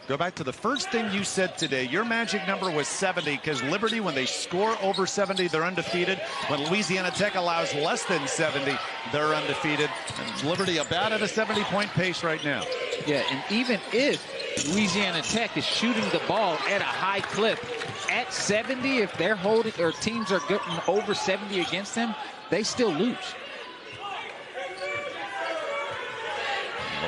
Go back to the first thing you said today. Your magic number was 70 because Liberty, when they score over 70, they're undefeated. When Louisiana Tech allows less than 70, they're undefeated. And Liberty about at a 70-point pace right now.
Yeah, and even if Louisiana Tech is shooting the ball at a high clip, at 70, if they're holding, or teams are getting over 70 against them, they still lose.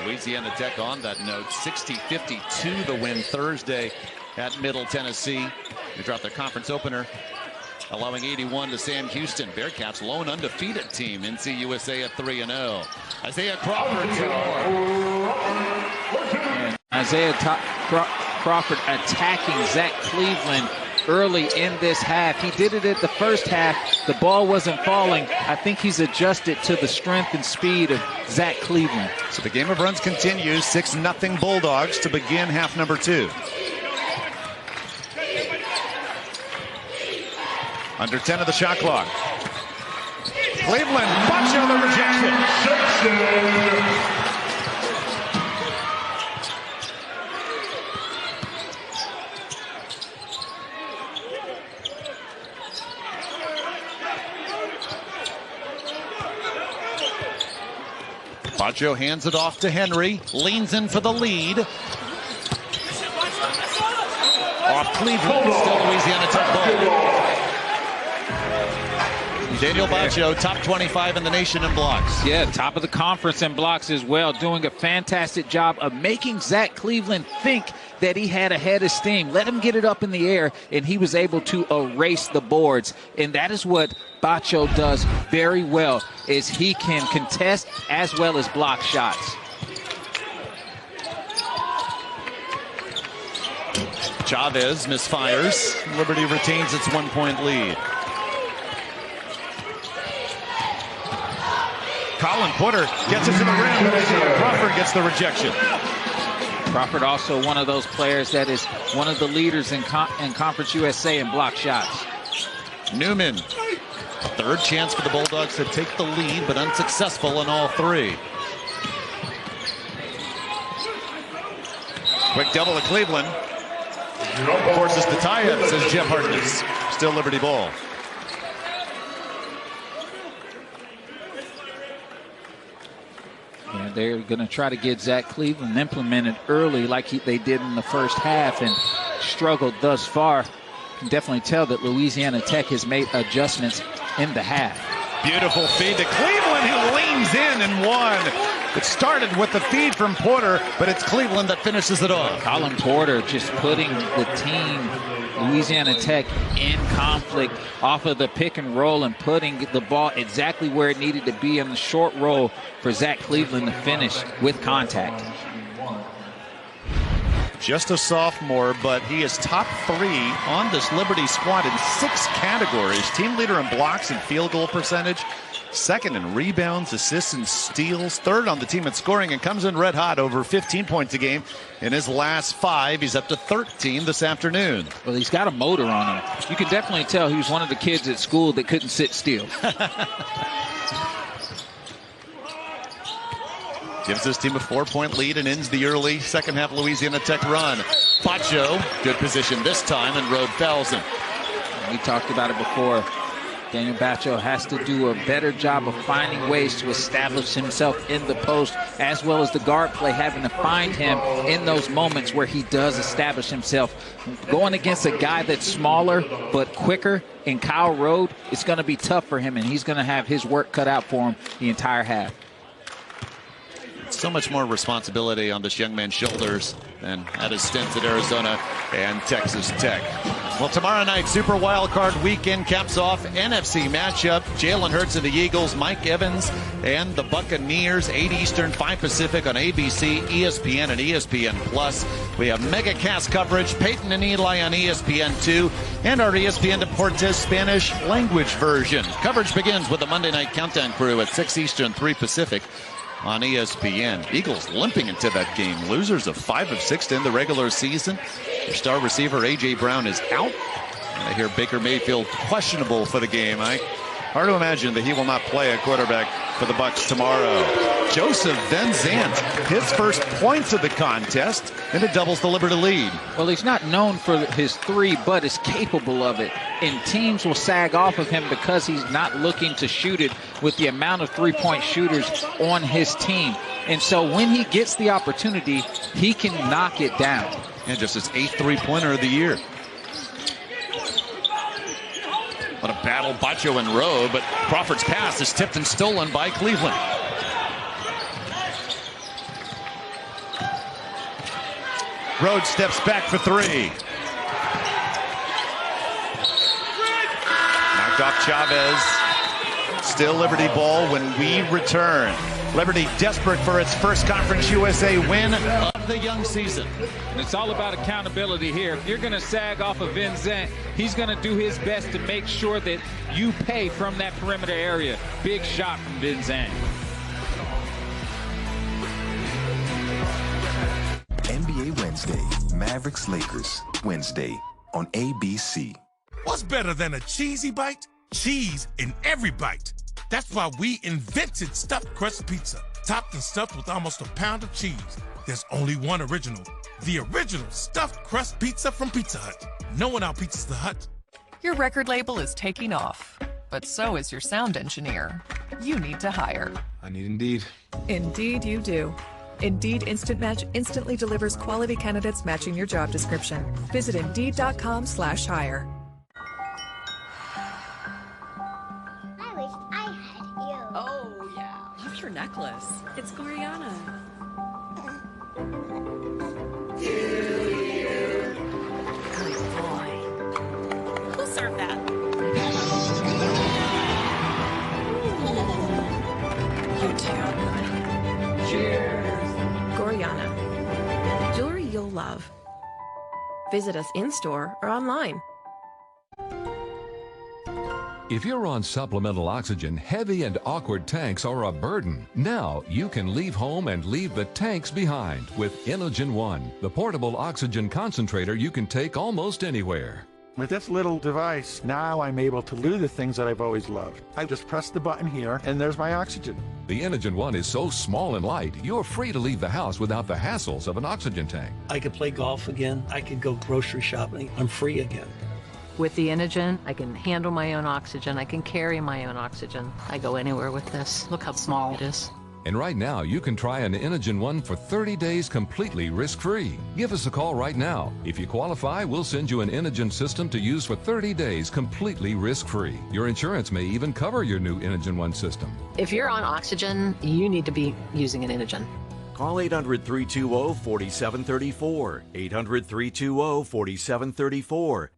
Louisiana Tech on that note, 60-52 the win Thursday at Middle Tennessee. They dropped their conference opener, allowing 81 to Sam Houston. Bearcats lone undefeated team, NCUSA at 3-0. Isaiah Crawford, 2 more.
And Isaiah Crawford attacking Zach Cleveland early in this half. He did it at the first half. The ball wasn't falling. I think he's adjusted to the strength and speed of Zach Cleveland.
So the game of runs continues. 6-0 Bulldogs to begin half number 2. Under 10 of the shot clock. Cleveland, Bacho the rejection. Bacho hands it off to Henry, leans in for the lead. Off Cleveland, still Louisiana Tech ball. Daniel Bacho, top 25 in the nation in blocks.
Yeah, top of the conference in blocks as well, doing a fantastic job of making Zach Cleveland think that he had a head of steam. Let him get it up in the air, and he was able to erase the boards. And that is what Bacho does very well, is he can contest as well as block shots.
Chavez misfires. Liberty retains its 1-point lead. Colin Porter gets it to the rim. Crawford gets the rejection.
Crawford also one of those players that is one of the leaders in Conference USA in block shots.
Newman. Third chance for the Bulldogs to take the lead, but unsuccessful in all three. Quick double to Cleveland. Forces the tie-up, says Jeff Harkness. Still Liberty ball.
Yeah, they're going to try to get Zach Cleveland implemented early like they did in the first half and struggled thus far. You can definitely tell that Louisiana Tech has made adjustments in the half.
Beautiful feed to Cleveland, who leans in and won. It started with the feed from Porter, but it's Cleveland that finishes it off.
Colin Porter just putting the team, Louisiana Tech, in conflict off of the pick and roll and putting the ball exactly where it needed to be in the short roll for Zach Cleveland to finish with contact.
Just a sophomore, but he is top 3 on this Liberty squad in 6 categories. Team leader in blocks and field goal percentage. Second in rebounds, assists, and steals. Third on the team in scoring, and comes in red hot, over 15 points a game in his last 5. He's up to 13 this afternoon.
Well, he's got a motor on him. You can definitely tell he was one of the kids at school that couldn't sit still.
Gives this team a 4-point lead and ends the early second half Louisiana Tech run. Bacho, good position this time, and Rode fouls him.
We talked about it before. Daniel Bacho has to do a better job of finding ways to establish himself in the post, as well as the guard play having to find him in those moments where he does establish himself. Going against a guy that's smaller but quicker in Kyle Rode, it's going to be tough for him, and he's going to have his work cut out for him the entire half.
So much more responsibility on this young man's shoulders than at his stints at Arizona and Texas Tech. Well, tomorrow night, Super Wildcard Weekend caps off NFC matchup. Jalen Hurts and the Eagles, Mike Evans and the Buccaneers, 8 Eastern, 5 Pacific on ABC, ESPN, and ESPN+. We have mega cast coverage, Peyton and Eli on ESPN2, and our ESPN Deportes Spanish language version. Coverage begins with the Monday Night Countdown crew at 6 Eastern, 3 Pacific on ESPN. Eagles limping into that game. Losers of 5 of 6 to end the regular season. Their star receiver, A.J. Brown, is out. And I hear Baker Mayfield questionable for the game. Hard to imagine that he will not play a quarterback for the Bucs tomorrow. Joseph Van Zandt, his first points of the contest, and it doubles the Liberty lead.
Well, he's not known for his 3, but is capable of it. And teams will sag off of him because he's not looking to shoot it with the amount of 3-point shooters on his team. And so when he gets the opportunity, he can knock it down.
And just his 8th 3-pointer of the year. What a battle, Bacho and Rowe, but Crawford's pass is tipped and stolen by Cleveland. Rhodes steps back for 3. Knocked off Chavez. Still Liberty ball when we return. Liberty desperate for its first Conference USA win of the young season.
And it's all about accountability here. If you're going to sag off of Van Zandt, he's going to do his best to make sure that you pay from that perimeter area. Big shot from Van Zandt.
NBA Wednesday, Mavericks Lakers, Wednesday on ABC.
What's better than a cheesy bite? Cheese in every bite. That's why we invented stuffed crust pizza, topped and stuffed with almost a pound of cheese. There's only one original, the original stuffed crust pizza from Pizza Hut. No one out-pizzas the Hut.
Your record label is taking off, but so is your sound engineer. You need to hire.
I need Indeed.
Indeed you do. Indeed Instant Match instantly delivers quality candidates matching your job description. Visit Indeed.com/hire.
Oh, yeah. Love your necklace. It's Gloriana. Good boy. Who'll serve that? You too. Cheers.
Gloriana. Jewelry you'll love.
Visit us in-store or online.
If you're on supplemental oxygen, heavy and awkward tanks are a burden. Now you can leave home and leave the tanks behind with Inogen One, the portable oxygen concentrator you can take almost anywhere.
With this little device, now I'm able to do the things that I've always loved. I just press the button here, and there's my oxygen.
The Inogen One is so small and light, you're free to leave the house without the hassles of an oxygen tank.
I could play golf again. I could go grocery shopping. I'm free again.
With the Inogen, I can handle my own oxygen. I can carry my own oxygen. I go anywhere with this. Look how small it is.
And right now, you can try an Inogen One for 30 days completely risk-free. Give us a call right now. If you qualify, we'll send you an Inogen system to use for 30 days completely risk-free. Your insurance may even cover your new Inogen One system.
If you're on oxygen, you need to be using an Inogen.
Call 800-320-4734. 800-320-4734.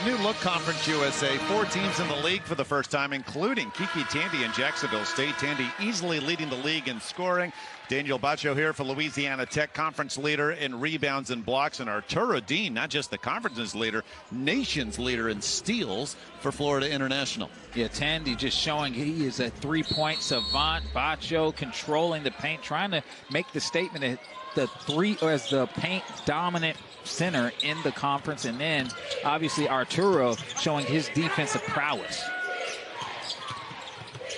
New look Conference USA. 4 teams in the league for the first time, including Kiki Tandy and Jacksonville State. Tandy easily leading the league in scoring. Daniel Bacho here for Louisiana Tech, conference leader in rebounds and blocks. And Arturo Dean, not just the conference's leader, nation's leader in steals for Florida International.
Yeah, Tandy just showing he is a three-point savant. Bacho controlling the paint, trying to make the statement that the three as the paint dominant center in the conference, and then obviously Arturo showing his defensive prowess.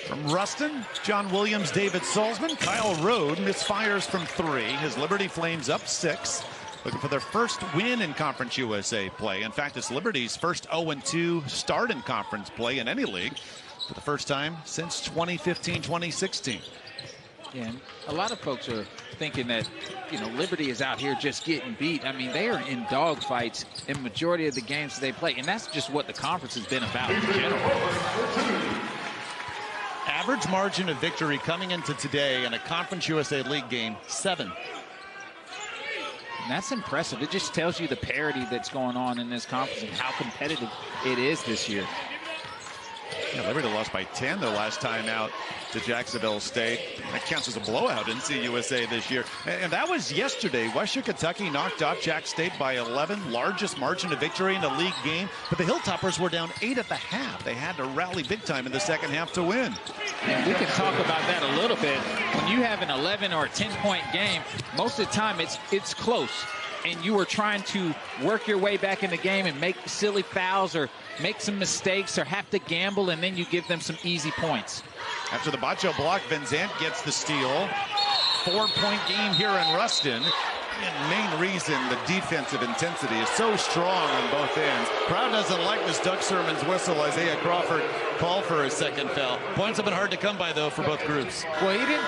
From Ruston, John Williams, David Salzman, Kyle Rode misfires from 3. His Liberty Flames up 6, looking for their first win in Conference USA play. In fact, it's Liberty's first 0-2 start in conference play in any league for the first time since 2015-2016.
Yeah, and a lot of folks are thinking that, Liberty is out here just getting beat. I mean, they are in dogfights in majority of the games they play, and that's just what the conference has been about in general.
Average margin of victory coming into today in a Conference USA League game, 7.
And that's impressive. It just tells you the parity that's going on in this conference and how competitive it is this year.
Yeah, Liberty lost by 10 their last time out to Jacksonville State. That counts as a blowout in CUSA this year. And that was yesterday. Western Kentucky knocked off Jack State by 11, largest margin of victory in a league game. But the Hilltoppers were down 8 at the half. They had to rally big time in the second half to win.
And we can talk about that a little bit. When you have an 11 or a 10-point game, most of the time it's close. And you are trying to work your way back in the game and make silly fouls or make some mistakes or have to gamble, and then you give them some easy points.
After the Bacho block, Vincent gets the steal. 4-point game here in Ruston. And main reason the defensive intensity is so strong on both ends. Crowd doesn't like this Doug Sermon's whistle. Isaiah Crawford called for his second foul. Points have been hard to come by, though, for both groups.
Well, he didn't.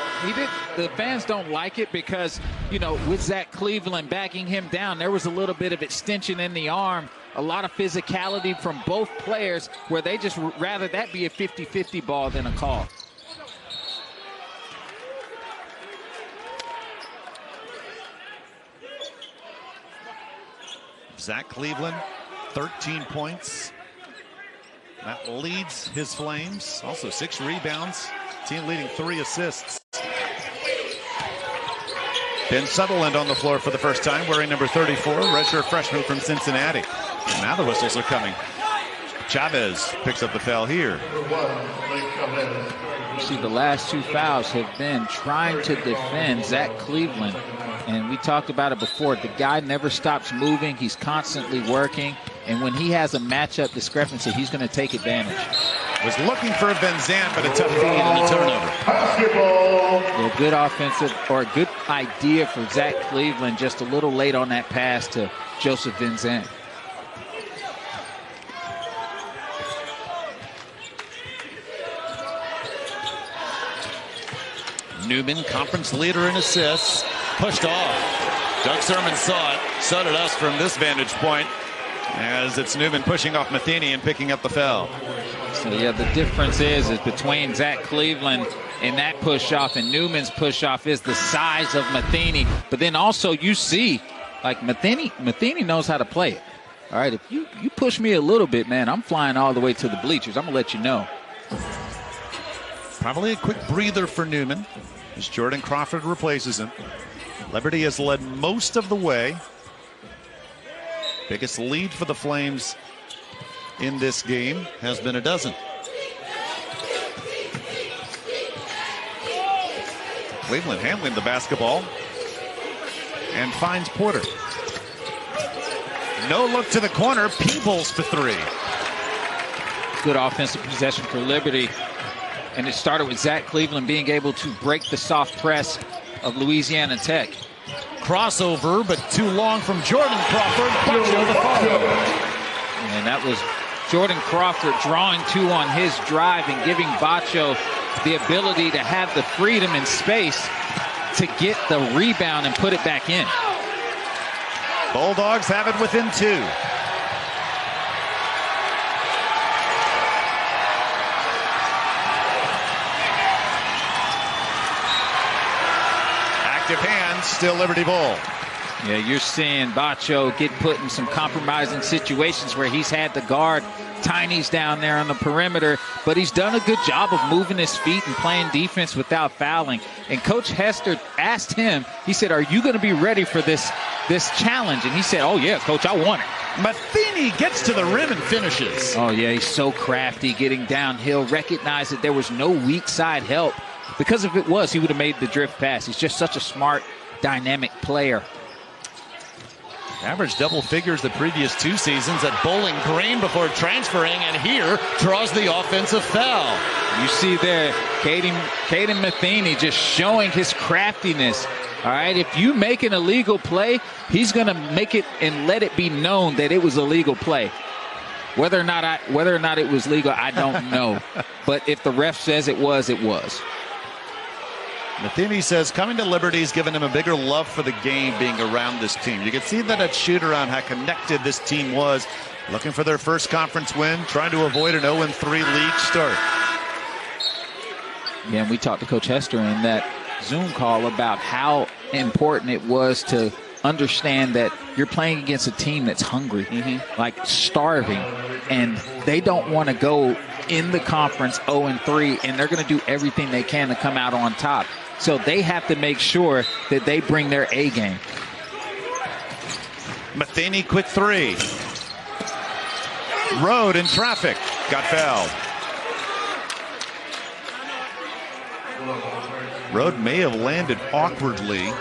The fans don't like it because, with Zach Cleveland backing him down, there was a little bit of extension in the arm, a lot of physicality from both players where they just rather that be a 50-50 ball than a call.
Zach Cleveland, 13 points. That leads his Flames. Also 6 rebounds. Team leading 3 assists. Ben Sutherland on the floor for the first time, wearing number 34, redshirt freshman from Cincinnati. And now the whistles are coming. Chavez picks up the foul here.
You see, the last 2 fouls have been trying to defend Zach Cleveland. And we talked about it before. The guy never stops moving. He's constantly working. And when he has a matchup discrepancy, he's going to take advantage.
Was looking for a Vincent, but a tough feed and a turnover.
Yeah, good offensive, or a good idea for Zach Cleveland, just a little late on that pass to Joseph Vincent.
Newman, conference leader in assists, pushed off. Doug Sermon saw it, so did us from this vantage point, as it's Newman pushing off Matheny and picking up the foul.
So yeah, the difference is between Zach Cleveland and that push off and Newman's push off is the size of Matheny. But then also you see, like Matheny knows how to play it. All right, if you push me a little bit, man, I'm flying all the way to the bleachers. I'm gonna let you know.
Probably a quick breather for Newman. as Jordan Crawford replaces him. Liberty has led most of the way. Biggest lead for the Flames in this game has been a dozen. Cleveland handling the basketball and finds Porter. No look to the corner. Peebles for three.
Good offensive possession for Liberty. And it started with Zach Cleveland being able to break the soft press of Louisiana Tech.
Crossover, but too long from Jordan Crawford. Bacho the follow.
And that was Jordan Crawford drawing two on his drive and giving Bacho the ability to have the freedom and space to get the rebound and put it back in.
Bulldogs have it within two. Active hands, still Liberty ball.
Yeah, you're seeing Bacho get put in some compromising situations where he's had to guard Tiny's down there on the perimeter, but he's done a good job of moving his feet and playing defense without fouling. And Coach Hester asked him, he said, are you going to be ready for this challenge? And he said, oh yeah, Coach, I want it.
Matheny gets to the rim and finishes.
Oh yeah, he's so crafty getting downhill, recognized that there was no weak side help, because if it was, he would have made the drift pass. He's just such a smart, dynamic player.
Averaged double figures the previous 2 seasons at Bowling Green before transferring, and here draws the offensive foul.
You see there, Caden Matheny just showing his craftiness. All right, if you make an illegal play, he's going to make it and let it be known that it was a legal play. Whether or not it was legal, I don't know. But if the ref says it was, it was.
Matheny says coming to Liberty's given him a bigger love for the game being around this team. You can see that at shoot around how connected this team was. Looking for their first conference win, trying to avoid an 0-3 league start.
Yeah, and we talked to Coach Hester in that Zoom call about how important it was to understand that you're playing against a team that's hungry, like starving, and they don't want to go in the conference 0-3, and they're going to do everything they can to come out on top. So they have to make sure that they bring their A game.
Matheny, quick three. Road in traffic. Got fouled. Road may have landed awkwardly,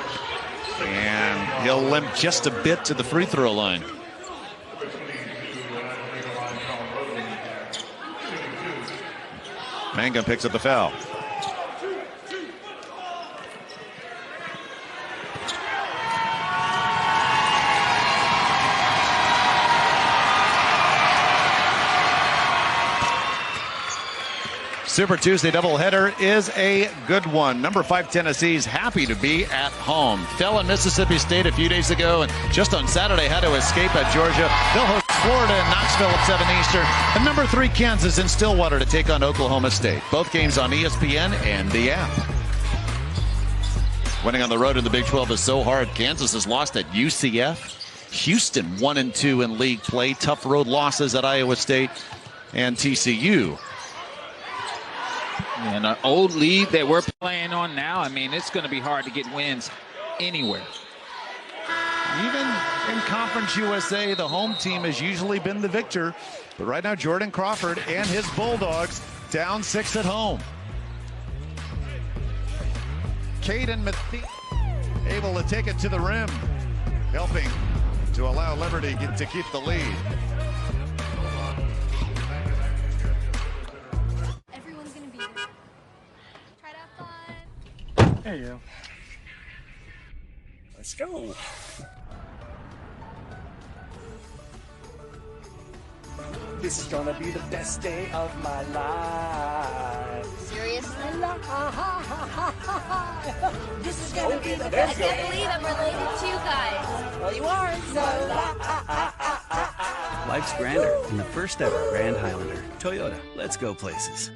and he'll limp just a bit to the free throw line. Mangum picks up the foul. Super Tuesday doubleheader is a good one. Number 5 Tennessee's happy to be at home. Fell in Mississippi State a few days ago, and just on Saturday had to escape at Georgia. They'll host Florida in Knoxville at 7 Eastern. And number 3 Kansas in Stillwater to take on Oklahoma State. Both games on ESPN and the app. Winning on the road in the Big 12 is so hard. Kansas has lost at UCF. Houston 1-2 in league play. Tough road losses at Iowa State and TCU.
And an old lead that we're playing on now, I mean, it's going to be hard to get wins anywhere.
Even in Conference USA, the home team has usually been the victor. But right now, Jordan Crawford and his Bulldogs down 6 at home. Caden Matheny able to take it to the rim, helping to allow Liberty to keep the lead.
There you go. Let's go. This is gonna be the best day of my life.
Seriously?
This is gonna be the best
I can't believe I'm related to you guys.
Well, you are, so.
Life's grander in the first ever Grand Highlander. Toyota, let's go places.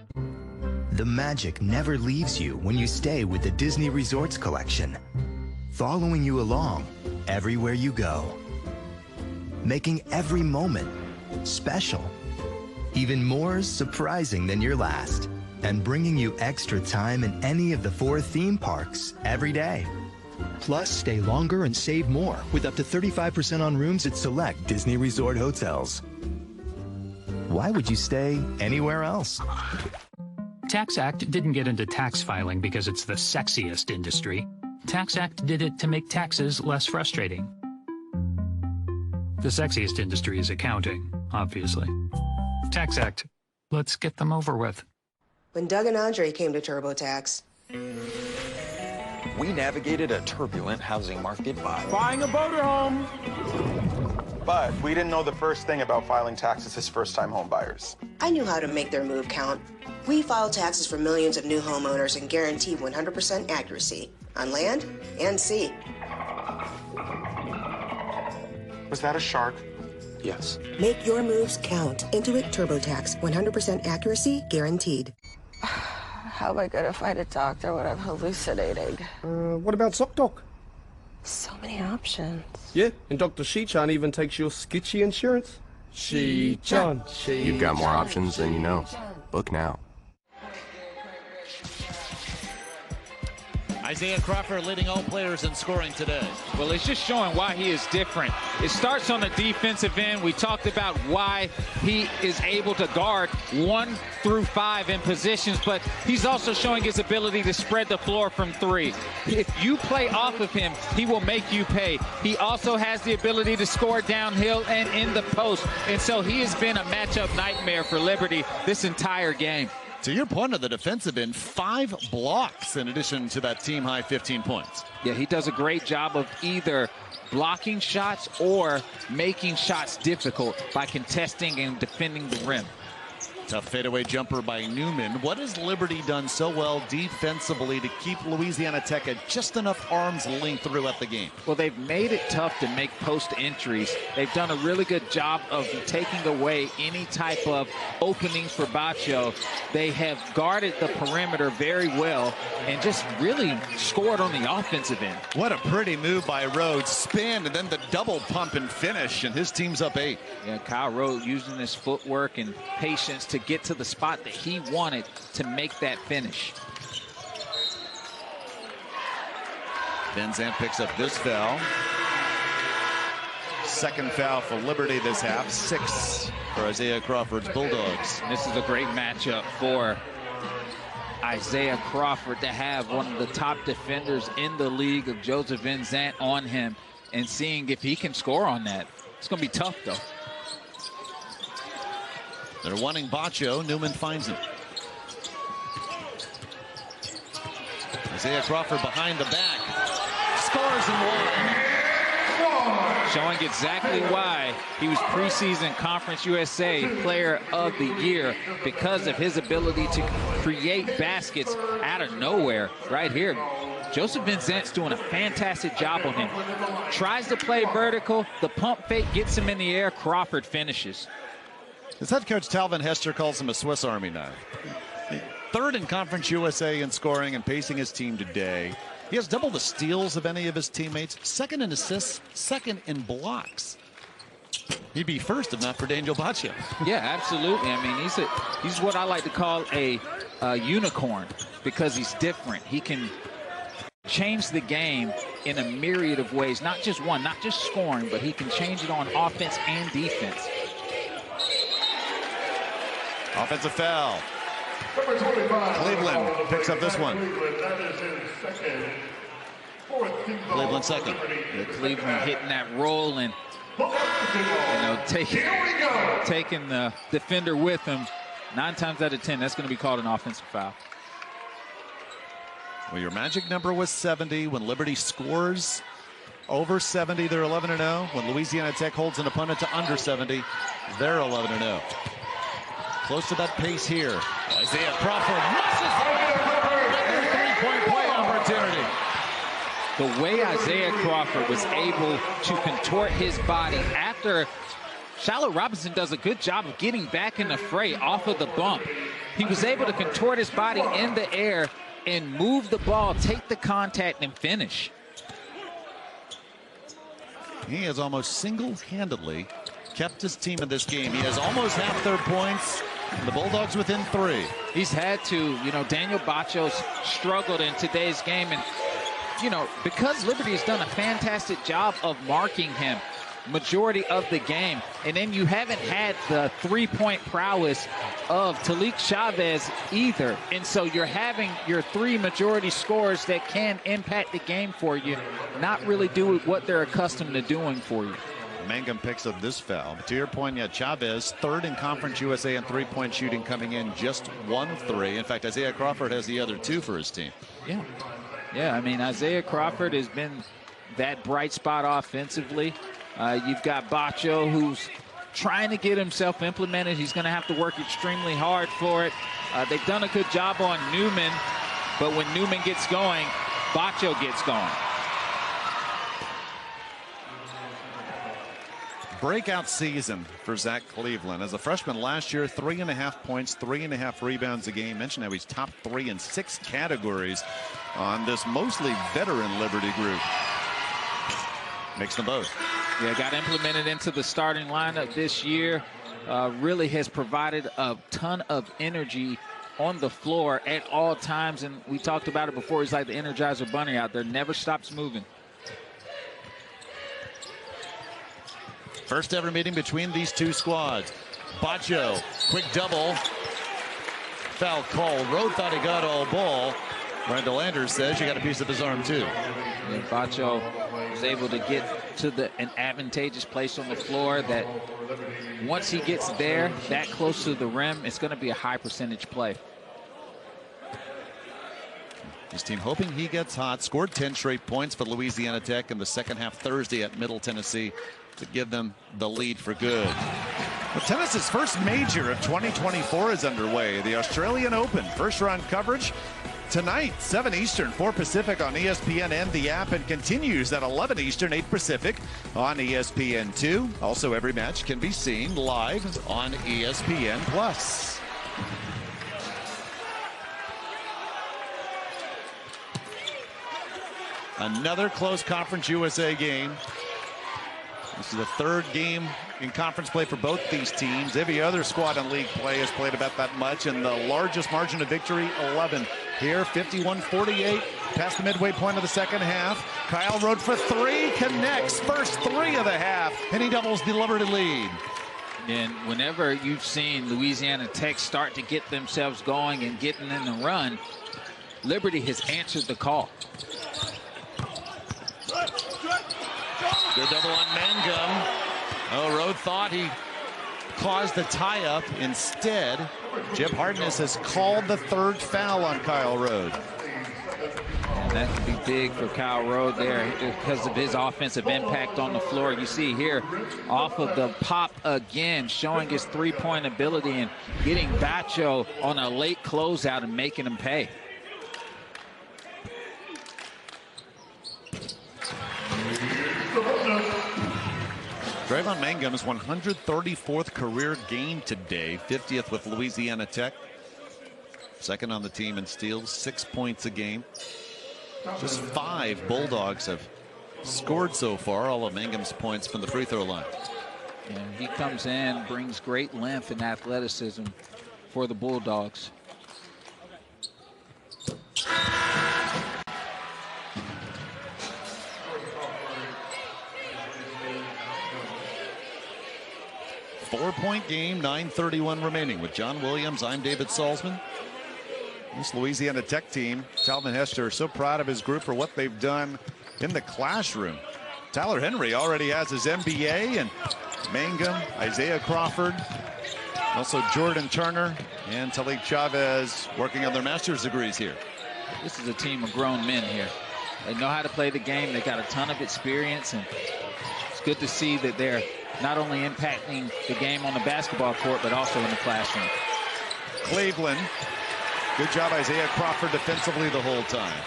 The magic never leaves you when you stay with the Disney Resorts Collection. Following you along everywhere you go. Making every moment special. Even more surprising than your last. and bringing you extra time in any of the 4 theme parks every day. Plus, stay longer and save more with up to 35% on rooms at select Disney Resort hotels. Why would you stay anywhere else?
TaxAct didn't get into tax filing because it's the sexiest industry. TaxAct did it to make taxes less frustrating. The sexiest industry is accounting, obviously. TaxAct, let's get them over with.
When Doug and Andre came to TurboTax,
we navigated a turbulent housing market by
buying a motorhome. But we didn't know the first thing about filing taxes as first-time home buyers.
I knew how to make their move count. We file taxes for millions of new homeowners and guarantee 100% accuracy on land and sea.
Was that a shark?
Yes.
Make your moves count. Intuit TurboTax, 100% accuracy guaranteed.
How am I gonna find a doctor when I'm hallucinating?
What about ZocDoc?
So many options.
Yeah, and Dr. She-chan even takes your sketchy insurance. She-chan.
You've got more options than you know. Book now.
Isaiah Crawford leading all players in scoring today.
Well, it's just showing why he is different. It starts on the defensive end. We talked about why he is able to guard 1 through 5 in positions, but he's also showing his ability to spread the floor from 3. If you play off of him, he will make you pay. He also has the ability to score downhill and in the post, and so he has been a matchup nightmare for Liberty this entire game.
To your point of the defensive end, 5 blocks in addition to that team-high 15 points.
Yeah, he does a great job of either blocking shots or making shots difficult by contesting and defending the rim.
Tough fadeaway jumper by Newman. What has Liberty done so well defensively to keep Louisiana Tech at just enough arm's length throughout the game?
Well, they've made it tough to make post entries. They've done a really good job of taking away any type of openings for Bacho. They have guarded the perimeter very well and just really scored on the offensive end.
What a pretty move by Rhodes. Spin and then the double pump and finish, and his team's up 8.
Yeah, Kyle Rhodes using his footwork and patience to get to the spot that he wanted to make that finish.
Van Zandt picks up this foul. Second foul for Liberty this half. 6 for Isaiah Crawford's Bulldogs.
And this is a great matchup for Isaiah Crawford to have one of the top defenders in the league of Joseph Van Zandt on him and seeing if he can score on that. It's going to be tough, though.
They're wanting Bacho. Newman finds him. Isaiah Crawford behind the back. Scores and one.
Showing exactly why he was preseason Conference USA Player of the Year, because of his ability to create baskets out of nowhere. Right here, Joseph Van Zandt's doing a fantastic job on him. Tries to play vertical. The pump fake gets him in the air. Crawford finishes.
His head coach Talvin Hester calls him a Swiss Army knife. 3rd in Conference USA in scoring and pacing his team today. He has double the steals of any of his teammates. 2nd in assists, 2nd in blocks. He'd be 1st if not for Daniel Bacho.
Yeah, absolutely. I mean, he's what I like to call a unicorn, because he's different. He can change the game in a myriad of ways. Not just one, not just scoring, but he can change it on offense and defense.
Offensive foul. Cleveland picks up this one. Cleveland 2nd.
Yeah, Cleveland hitting that roll and taking the defender with him. 9 times out of 10, that's going to be called an offensive foul.
Well, your magic number was 70. When Liberty scores over 70, they're 11-0. When Louisiana Tech holds an opponent to under 70, they're 11-0. Close to that pace here. Isaiah Crawford misses another 3-point play opportunity.
The way Isaiah Crawford was able to contort his body after Shiloh Robinson does a good job of getting back in the fray off of the bump. He was able to contort his body in the air and move the ball, take the contact, and finish.
He has almost single-handedly kept his team in this game. He has almost half their points. The Bulldogs within 3.
He's had to. You know, Daniel Bacio's struggled in today's game. And, you know, because Liberty has done a fantastic job of marking him majority of the game, and then you haven't had the three-point prowess of Tahlik Chavez either, and so you're having your three majority scorers that can impact the game for you not really do what they're accustomed to doing for you.
Mangum picks up this foul. To your point, yeah, Chavez, third in Conference USA in three-point shooting, coming in just 1-3. In fact, Isaiah Crawford has the other 2 for his team.
Yeah, I mean, Isaiah Crawford has been that bright spot offensively. You've got Bacio, who's trying to get himself implemented. He's going to have to work extremely hard for it. They've done a good job on Newman, but when Newman gets going, Bacio gets going.
Breakout season for Zach Cleveland. As a freshman last year, 3.5 points, 3.5 rebounds a game. Mentioned how he's top 3 in 6 categories on this mostly veteran Liberty group. Makes them both.
Yeah, got implemented into the starting lineup this year. Really has provided a ton of energy on the floor at all times. And we talked about it before. He's like the Energizer Bunny out there. Never stops moving.
First ever meeting between these two squads. Bacio, quick double. Foul call. Road thought he got all ball. Randall Anders says you got a piece of his arm too.
And Bacio was able to get to an advantageous place on the floor that once he gets there, that close to the rim, it's going to be a high percentage play.
His team hoping he gets hot. Scored 10 straight points for Louisiana Tech in the second half Thursday at Middle Tennessee to give them the lead for good. Well, tennis's first major of 2024 is underway. The Australian Open first round coverage tonight, 7 Eastern, 4 Pacific on ESPN and the app, and continues at 11 Eastern, 8 Pacific on ESPN2. Also, every match can be seen live on ESPN+. Another close Conference USA game. This is the third game in conference play for both these teams. Every other squad in league play has played about that much, and the largest margin of victory, 11. Here, 51-48, past the midway point of the second half. Kyle Road for 3, connects, first 3 of the half, and he doubles the Liberty lead.
And whenever you've seen Louisiana Tech start to get themselves going and getting in the run, Liberty has answered the call.
Good double on Mangum. Oh, Road thought he caused the tie-up. Instead, Jeb Hartness has called the 3rd foul on Kyle Road.
And that could be big for Kyle Road there because of his offensive impact on the floor. You see here, off of the pop again, showing his three-point ability and getting Bacio on a late closeout and making him pay.
Draymond Mangum's 134th career game today, 50th with Louisiana Tech. Second on the team in steals, 6 points a game. Just 5 Bulldogs have scored so far, all of Mangum's points from the free throw line.
And he comes in, brings great length and athleticism for the Bulldogs.
Four-point game, 9:31 remaining. With John Williams, I'm David Salzman. This Louisiana Tech team, Talvin Hester, so proud of his group for what they've done in the classroom. Tyler Henry already has his MBA, and Mangum, Isaiah Crawford, also Jordan Turner and Tahlik Chavez working on their master's degrees here.
This is a team of grown men here. They know how to play the game. They got a ton of experience, and it's good to see that they're not only impacting the game on the basketball court, but also in the classroom.
Cleveland, good job Isaiah Crawford defensively the whole time.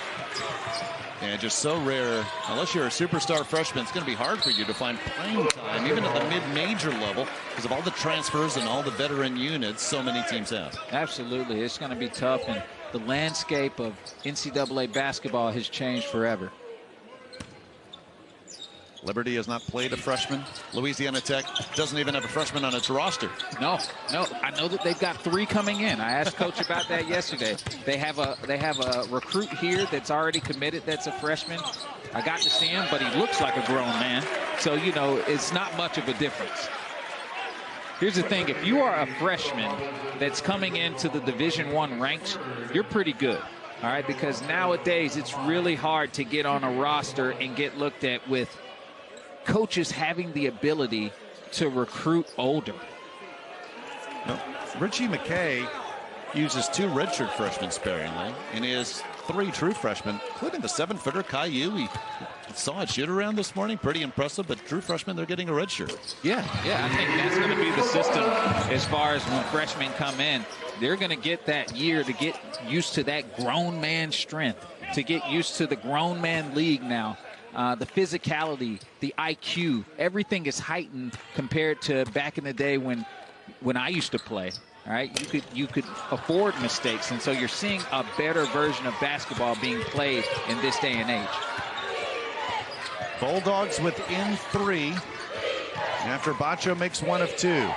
And just so rare, unless you're a superstar freshman, it's going to be hard for you to find playing time, even at the mid-major level, because of all the transfers and all the veteran units so many teams have.
Absolutely, it's going to be tough, and the landscape of NCAA basketball has changed forever.
Liberty has not played a freshman. Louisiana Tech doesn't even have a freshman on its roster.
No. I know that they've got 3 coming in. I asked Coach about that yesterday. They have a recruit here that's already committed that's a freshman. I got to see him, but he looks like a grown man. So, you know, it's not much of a difference. Here's the thing. If you are a freshman that's coming into the Division I ranks, you're pretty good. All right, because nowadays it's really hard to get on a roster and get looked at with coaches having the ability to recruit older.
No. Richie McKay uses 2 redshirt freshmen sparingly, and he has 3 true freshmen, including the 7-footer Caillou. He saw it shoot around this morning, pretty impressive, but true freshmen, they're getting a redshirt.
Yeah, I think that's going to be the system as far as when freshmen come in. They're going to get that year to get used to that grown man strength, to get used to the grown man league now. The physicality, the IQ, everything is heightened compared to back in the day when I used to play. All right, you could afford mistakes, and so you're seeing a better version of basketball being played in this day and age.
Bulldogs within 3 after Bacho makes 1 of 2.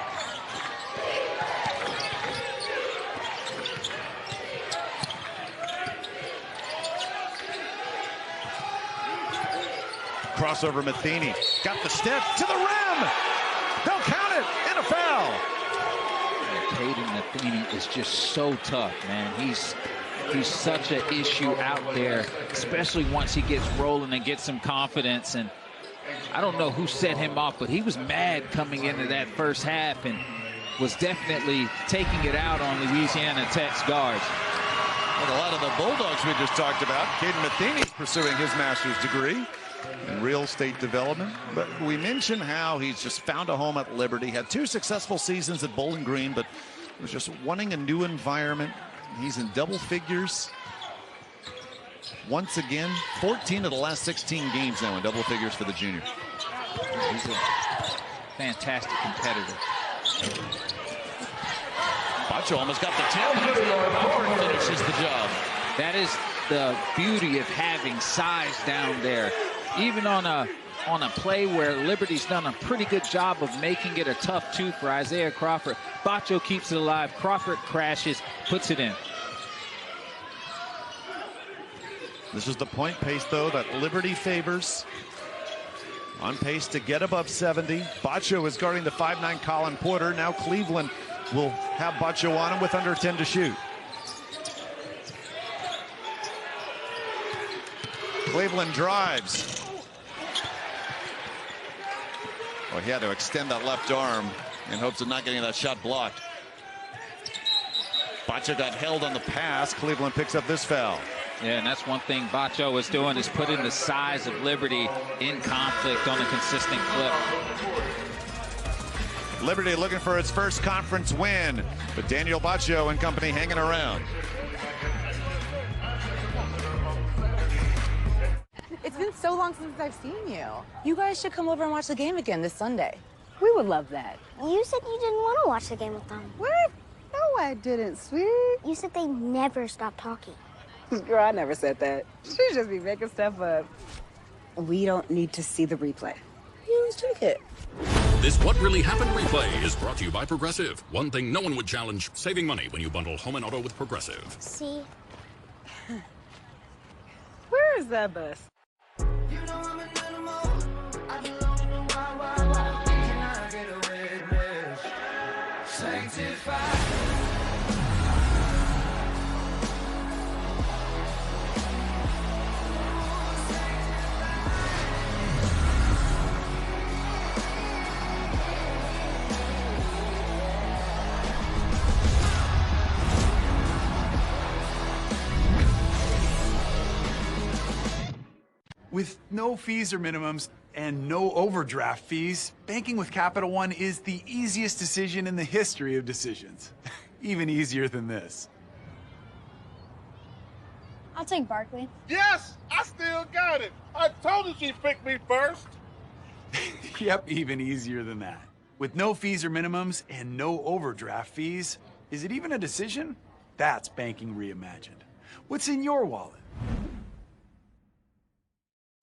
Crossover Matheny. Got the step to the rim. They'll count it in a foul.
Caden Matheny is just so tough, man. He's such an issue out there, especially once he gets rolling and gets some confidence. And I don't know who set him off, but he was mad coming into that first half and was definitely taking it out on Louisiana Tech's guards.
Well, a lot of the Bulldogs we just talked about, Caden Matheny is pursuing his master's degree in real estate development. But we mentioned how he's just found a home at Liberty, had 2 successful seasons at Bowling Green, but was just wanting a new environment. He's in double figures. Once again, 14 of the last 16 games now in double figures for the junior.
He's a fantastic competitor.
Bacho almost got the tip. Howard finishes the job.
That is the beauty of having size down there. Even on a play where Liberty's done a pretty good job of making it a tough 2 for Isaiah Crawford, Bacho keeps it alive. Crawford crashes, puts it in.
This is the point pace, though, that Liberty favors. On pace to get above 70. Bacho is guarding the 5'9" Colin Porter. Now Cleveland will have Bacho on him with under 10 to shoot. Cleveland drives. Well, he had to extend that left arm in hopes of not getting that shot blocked. Bacho got held on the pass. Cleveland picks up this foul.
Yeah, and that's one thing Bacho is doing, is putting the size of Liberty in conflict on a consistent clip.
Liberty looking for its first conference win, but Daniel Bacho and company hanging around.
It's been so long since I've seen you.
You guys should come over and watch the game again this Sunday.
We would love that.
You said you didn't want to watch the game with them.
What? No, I didn't, sweetie.
You said they never stop talking.
Girl, I never said that. She just be making stuff up. We don't need to see the replay. You let's check it.
This What Really Happened replay is brought to you by Progressive. One thing no one would challenge, saving money when you bundle home and auto with Progressive.
See?
Where is that bus?
With no fees or minimums and no overdraft fees, banking with Capital One is the easiest decision in the history of decisions. Even easier than this.
I'll take Barkley.
Yes, I still got it. I told her she picked me first.
Yep, even easier than that. With no fees or minimums and no overdraft fees, is it even a decision? That's banking reimagined. What's in your wallet?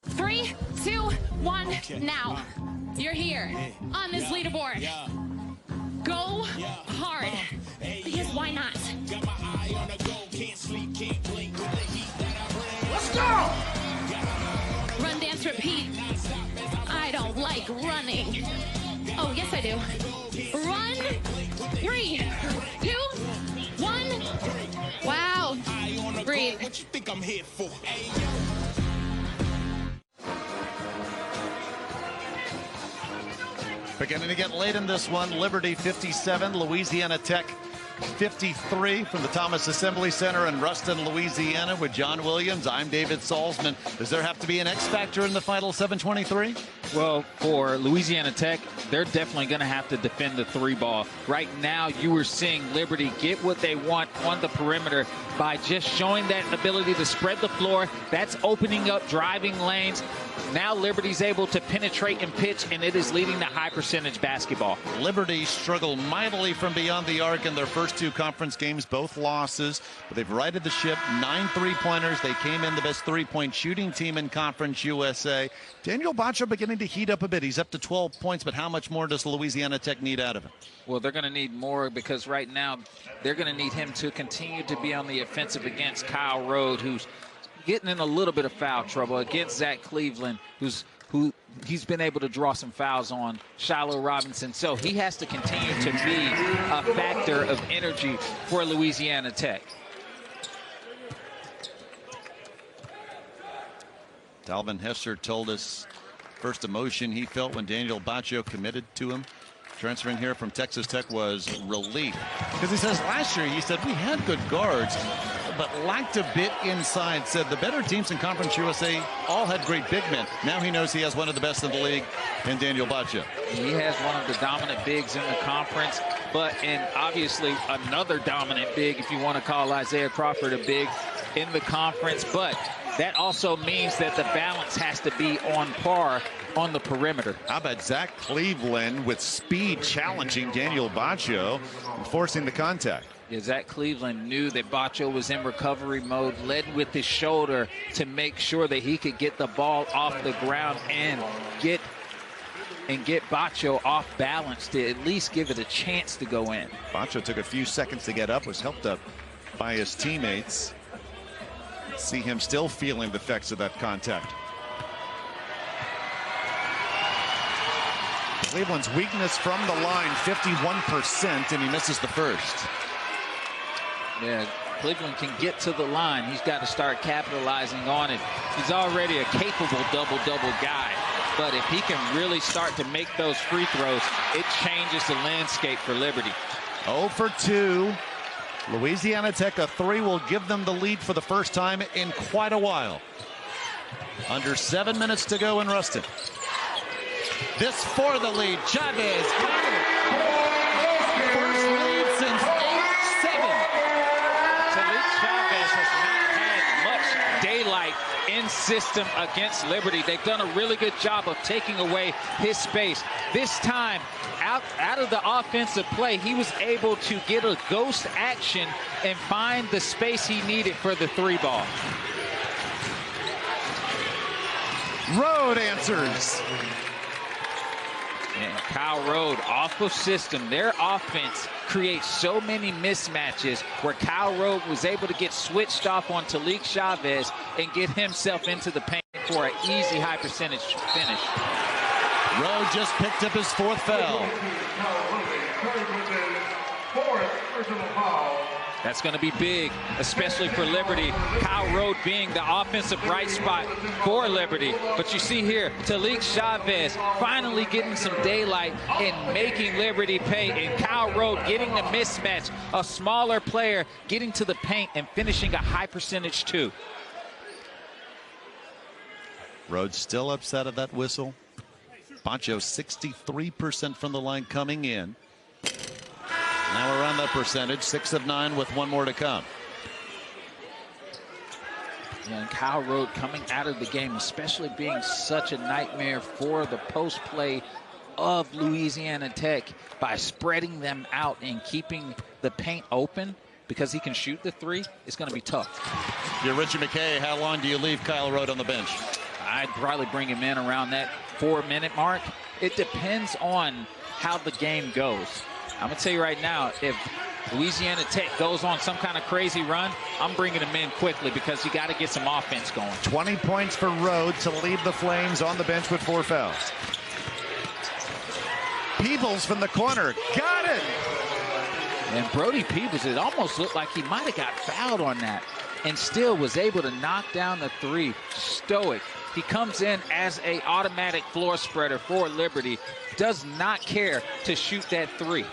3, 2,
2, 1, now. You're here on this leaderboard. Go hard, because why not?
Let's go!
Run, dance, repeat. I don't like running. Oh, yes I do. Run, 3, 2, 1. Wow. Breathe.
What you think I'm here for?
Beginning to get late in this one. Liberty 57, Louisiana Tech 53 from the Thomas Assembly Center in Ruston, Louisiana with John Williams. I'm David Salzman. Does there have to be an X factor in the final 723?
Well, for Louisiana Tech, they're definitely going to have to defend the 3 ball. Right now, you are seeing Liberty get what they want on the perimeter by just showing that ability to spread the floor. That's opening up driving lanes. Now Liberty's able to penetrate and pitch, and it is leading to high percentage basketball.
Liberty struggled mightily from beyond the arc in their first 2 conference games, both losses, but they've righted the ship. 9 3-pointers. They came in the best 3-point shooting team in Conference USA. Daniel Bacho beginning to heat up a bit. He's up to 12 points, but how much more does Louisiana Tech need out of him?
Well, they're going to need more, because right now they're going to need him to continue to be on the offensive against Kyle Rode, who's getting in a little bit of foul trouble, against Zach Cleveland, who he's been able to draw some fouls on, Shiloh Robinson. So he has to continue to be a factor of energy for Louisiana Tech.
Dalvin Hester told us first emotion he felt when Daniel Bacho committed to him. Transferring here from Texas Tech was relief. Because he says last year, he said, we had good guards, but lacked a bit inside. Said the better teams in Conference USA all had great big men. Now he knows he has one of the best in the league in Daniel Bacho.
He has one of the dominant bigs in the conference, and obviously another dominant big, if you want to call Isaiah Crawford a big, in the conference. But that also means that the balance has to be on par on the perimeter.
How about Zach Cleveland with speed challenging Daniel Bacho and forcing the contact?
Yeah, Zach Cleveland knew that Bacho was in recovery mode, led with his shoulder to make sure that he could get the ball off the ground and get Bacho off balance to at least give it a chance to go in.
Bacho took a few seconds to get up, was helped up by his teammates. See him still feeling the effects of that contact. Cleveland's weakness from the line, 51%, and he misses the first.
Yeah, Cleveland can get to the line. He's got to start capitalizing on it. He's already a capable double-double guy, but if he can really start to make those free throws, it changes the landscape for Liberty.
0 for 2. Louisiana Tech, a 3 will give them the lead for the first time in quite a while. Under 7 minutes to go in Ruston. This for the lead. Chavez got it. First lead since 8-7.
Tahlik Chavez has not had much daylight in system against Liberty. They've done a really good job of taking away his space. This time, out of the offensive play, he was able to get a ghost action and find the space he needed for the 3 ball.
Rode answers.
And Kyle Rode off of system. Their offense creates so many mismatches where Kyle Rode was able to get switched off on Tahlik Chavez and get himself into the paint for an easy high percentage finish.
Rode just picked up his 4th foul.
That's going to be big, especially for Liberty. Kyle Rode being the offensive bright spot for Liberty. But you see here, Tahlik Chavez finally getting some daylight and making Liberty pay. And Kyle Rode getting the mismatch, a smaller player getting to the paint and finishing a high percentage 2.
Rode still upset at that whistle. Bacho 63% from the line coming in. Now around that percentage, 6 of 9 with 1 more to come.
And Kyle Rode coming out of the game, especially being such a nightmare for the post play of Louisiana Tech by spreading them out and keeping the paint open, because he can shoot the 3, it's going to be tough.
If you're Richie McKay, how long do you leave Kyle Rode on the bench?
I'd probably bring him in around that 4-minute mark. It depends on how the game goes. I'm going to tell you right now, if Louisiana Tech goes on some kind of crazy run, I'm bringing him in quickly because you got to get some offense going.
20 points for Rhodes to lead the Flames on the bench with 4 fouls. Peebles from the corner. Got it!
And Brody Peebles, it almost looked like he might have got fouled on that and still was able to knock down the 3. Stoic. He comes in as a automatic floor spreader for Liberty. Does not care to shoot that 3.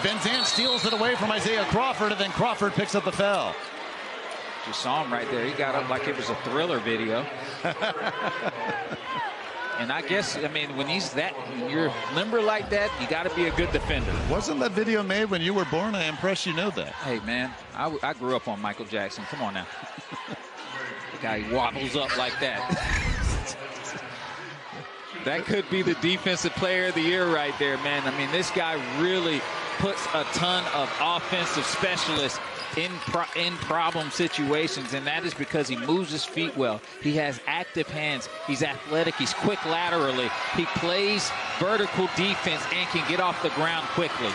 Van Zandt steals it away from Isaiah Crawford, and then Crawford picks up the foul.
You saw him right there. He got up like it was a Thriller video. And I guess, I mean, when you're limber like that, you got to be a good defender.
Wasn't that video made when you were born? I impress you know that.
Hey, man, I grew up on Michael Jackson. Come on now. The guy wobbles up like that. That could be the defensive player of the year right there, man. I mean, this guy really puts a ton of offensive specialists in problem situations, and that is because he moves his feet well. He has active hands. He's athletic. He's quick laterally. He plays vertical defense and can get off the ground quickly.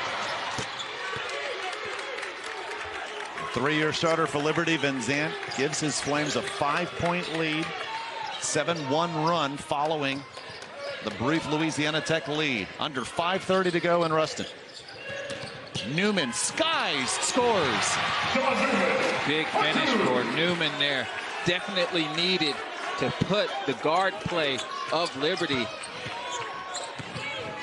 3-year starter for Liberty, Van Zandt gives his Flames a 5-point lead. 7-1 run following the brief Louisiana Tech lead. Under 5:30 to go in Ruston. Newman skies, scores.
Big finish for Newman there. Definitely needed to put the guard play of Liberty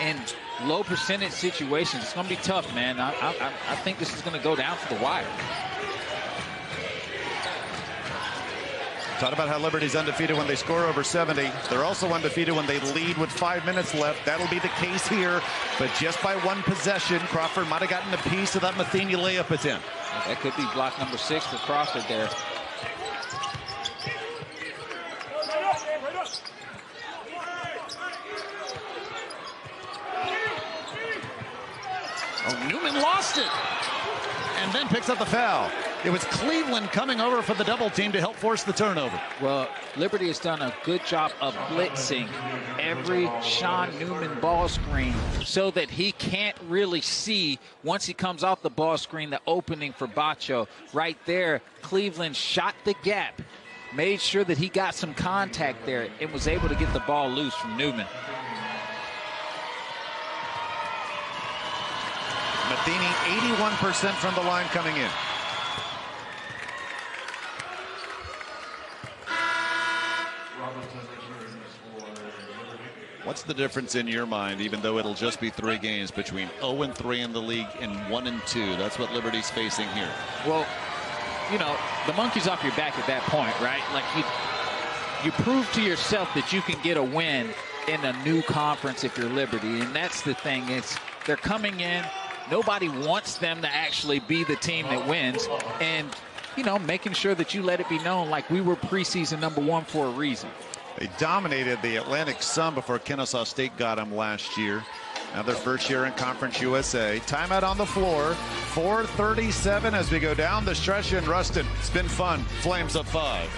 in low percentage situations. It's going to be tough, man. I think this is going to go down to the wire.
Talk about how Liberty's undefeated when they score over 70. They're also undefeated when they lead with 5 minutes left. That'll be the case here, but just by 1 possession, Crawford might have gotten a piece of that Matheny layup attempt.
That could be block number 6 for Crawford there.
Oh, Newman lost it and then picks up the foul. It was Cleveland coming over for the double team to help force the turnover.
Well, Liberty has done a good job of blitzing every Sean Newman ball screen so that he can't really see, once he comes off the ball screen, the opening for Bacho. Right there, Cleveland shot the gap, made sure that he got some contact there, and was able to get the ball loose from Newman.
Matheny, 81% from the line coming in. What's the difference in your mind, even though it'll just be 3 games, between 0-3 in the league and 1-2? That's what Liberty's facing here.
Well, you know, the monkey's off your back at that point, right? Like, you prove to yourself that you can get a win in a new conference if you're Liberty, and that's the thing. They're coming in. Nobody wants them to actually be the team that wins, and, you know, making sure that you let it be known like we were preseason #1 for a reason.
They dominated the Atlantic Sun before Kennesaw State got them last year. Now their first year in Conference USA. Timeout on the floor. 4:37 as we go down the stretch in Ruston. It's been fun. Flames up 5.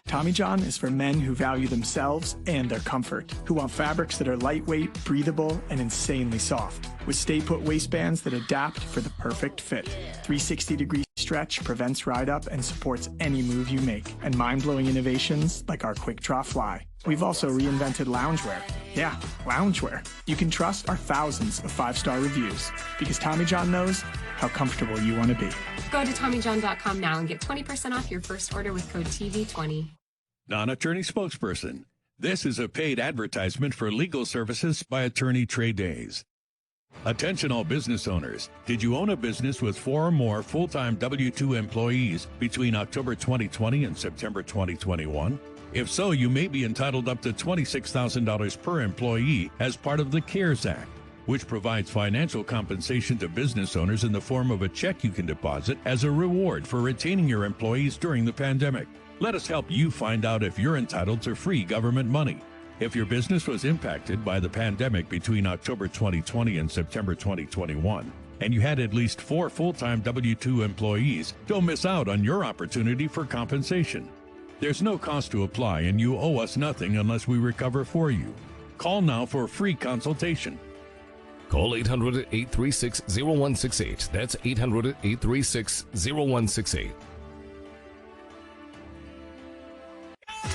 Tommy John is for men who value themselves and their comfort, who want fabrics that are lightweight, breathable, and insanely soft, with stay-put waistbands that adapt for the perfect fit. 360-degree stretch prevents ride-up and supports any move you make, and mind-blowing innovations like our Quick Draw Fly. We've also reinvented loungewear. Yeah, loungewear. You can trust our thousands of 5-star reviews, because Tommy John knows how comfortable you want to be.
Go to TommyJohn.com now and get 20% off your first order with code TV20.
Non-attorney spokesperson. This is a paid advertisement for legal services by Attorney Trade Days. Attention all business owners. Did you own a business with 4 or more full-time W-2 employees between October 2020 and September 2021? If so, you may be entitled up to $26,000 per employee as part of the CARES Act, which provides financial compensation to business owners in the form of a check you can deposit as a reward for retaining your employees during the pandemic. Let us help you find out if you're entitled to free government money. If your business was impacted by the pandemic between October 2020 and September 2021, and you had at least 4 full-time W-2 employees, don't miss out on your opportunity for compensation. There's no cost to apply, and you owe us nothing unless we recover for you. Call now for a free consultation.
Call 800-836-0168. That's 800-836-0168.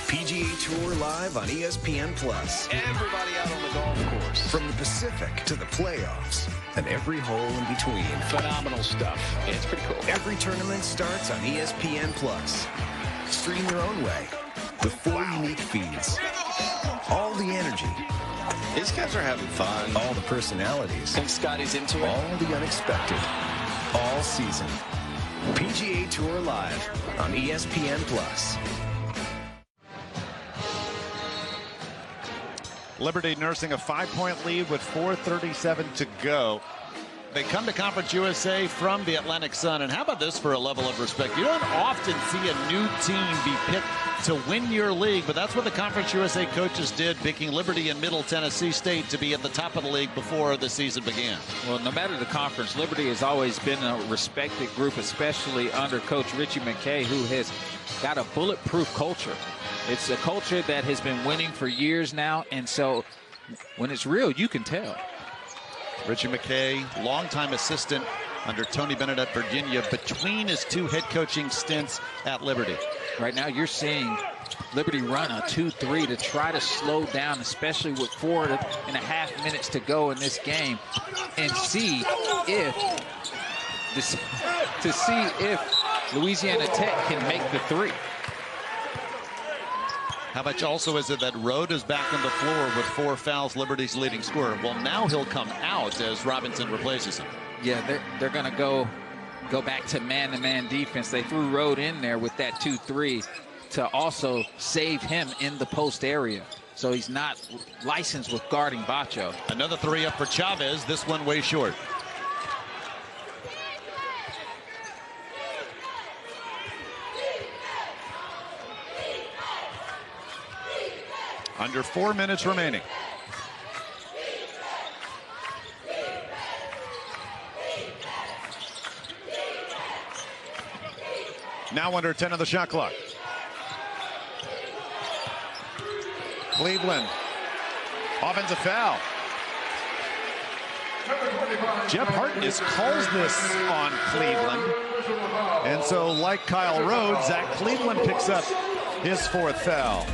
PGA Tour live on ESPN Plus. Everybody out on the golf course. From the Pacific to the playoffs and every hole in between. Phenomenal stuff. Yeah, it's pretty cool. Every tournament starts on ESPN Plus. Stream your own way with 4 unique feeds. All the energy. These guys are having fun. All the personalities. Think Scotty's into it? All the unexpected. All season. PGA Tour live on ESPN Plus.
Liberty nursing a 5-point lead with 4:37 to go. They come to Conference USA from the Atlantic Sun. And how about this for a level of respect? You don't often see a new team be picked to win your league, but that's what the Conference USA coaches did, picking Liberty and Middle Tennessee State to be at the top of the league before the season began.
Well, no matter the conference, Liberty has always been a respected group, especially under Coach Richie McKay, who has got a bulletproof culture. It's a culture that has been winning for years now, and so when it's real, you can tell.
Richie McKay, longtime assistant under Tony Bennett at Virginia, between his 2 head coaching stints at Liberty.
Right now, you're seeing Liberty run a 2-3 to try to slow down, especially with 4.5 minutes to go in this game, and see if Louisiana Tech can make the 3.
How much also is it that Rode is back on the floor with 4 fouls, Liberty's leading scorer? Well, now he'll come out as Robinson replaces him.
Yeah, they're going to go back to man-to-man defense. They threw Rode in there with that 2-3 to also save him in the post area. So he's not licensed with guarding Bacho.
Another 3 up for Chavez, this one way short. Under 4 minutes remaining. Now under 10 of the shot clock. Cleveland. Offensive foul. Jeff Hartness calls this on Cleveland. And so, like Kyle Rhodes, Zach Cleveland picks up his 4th foul.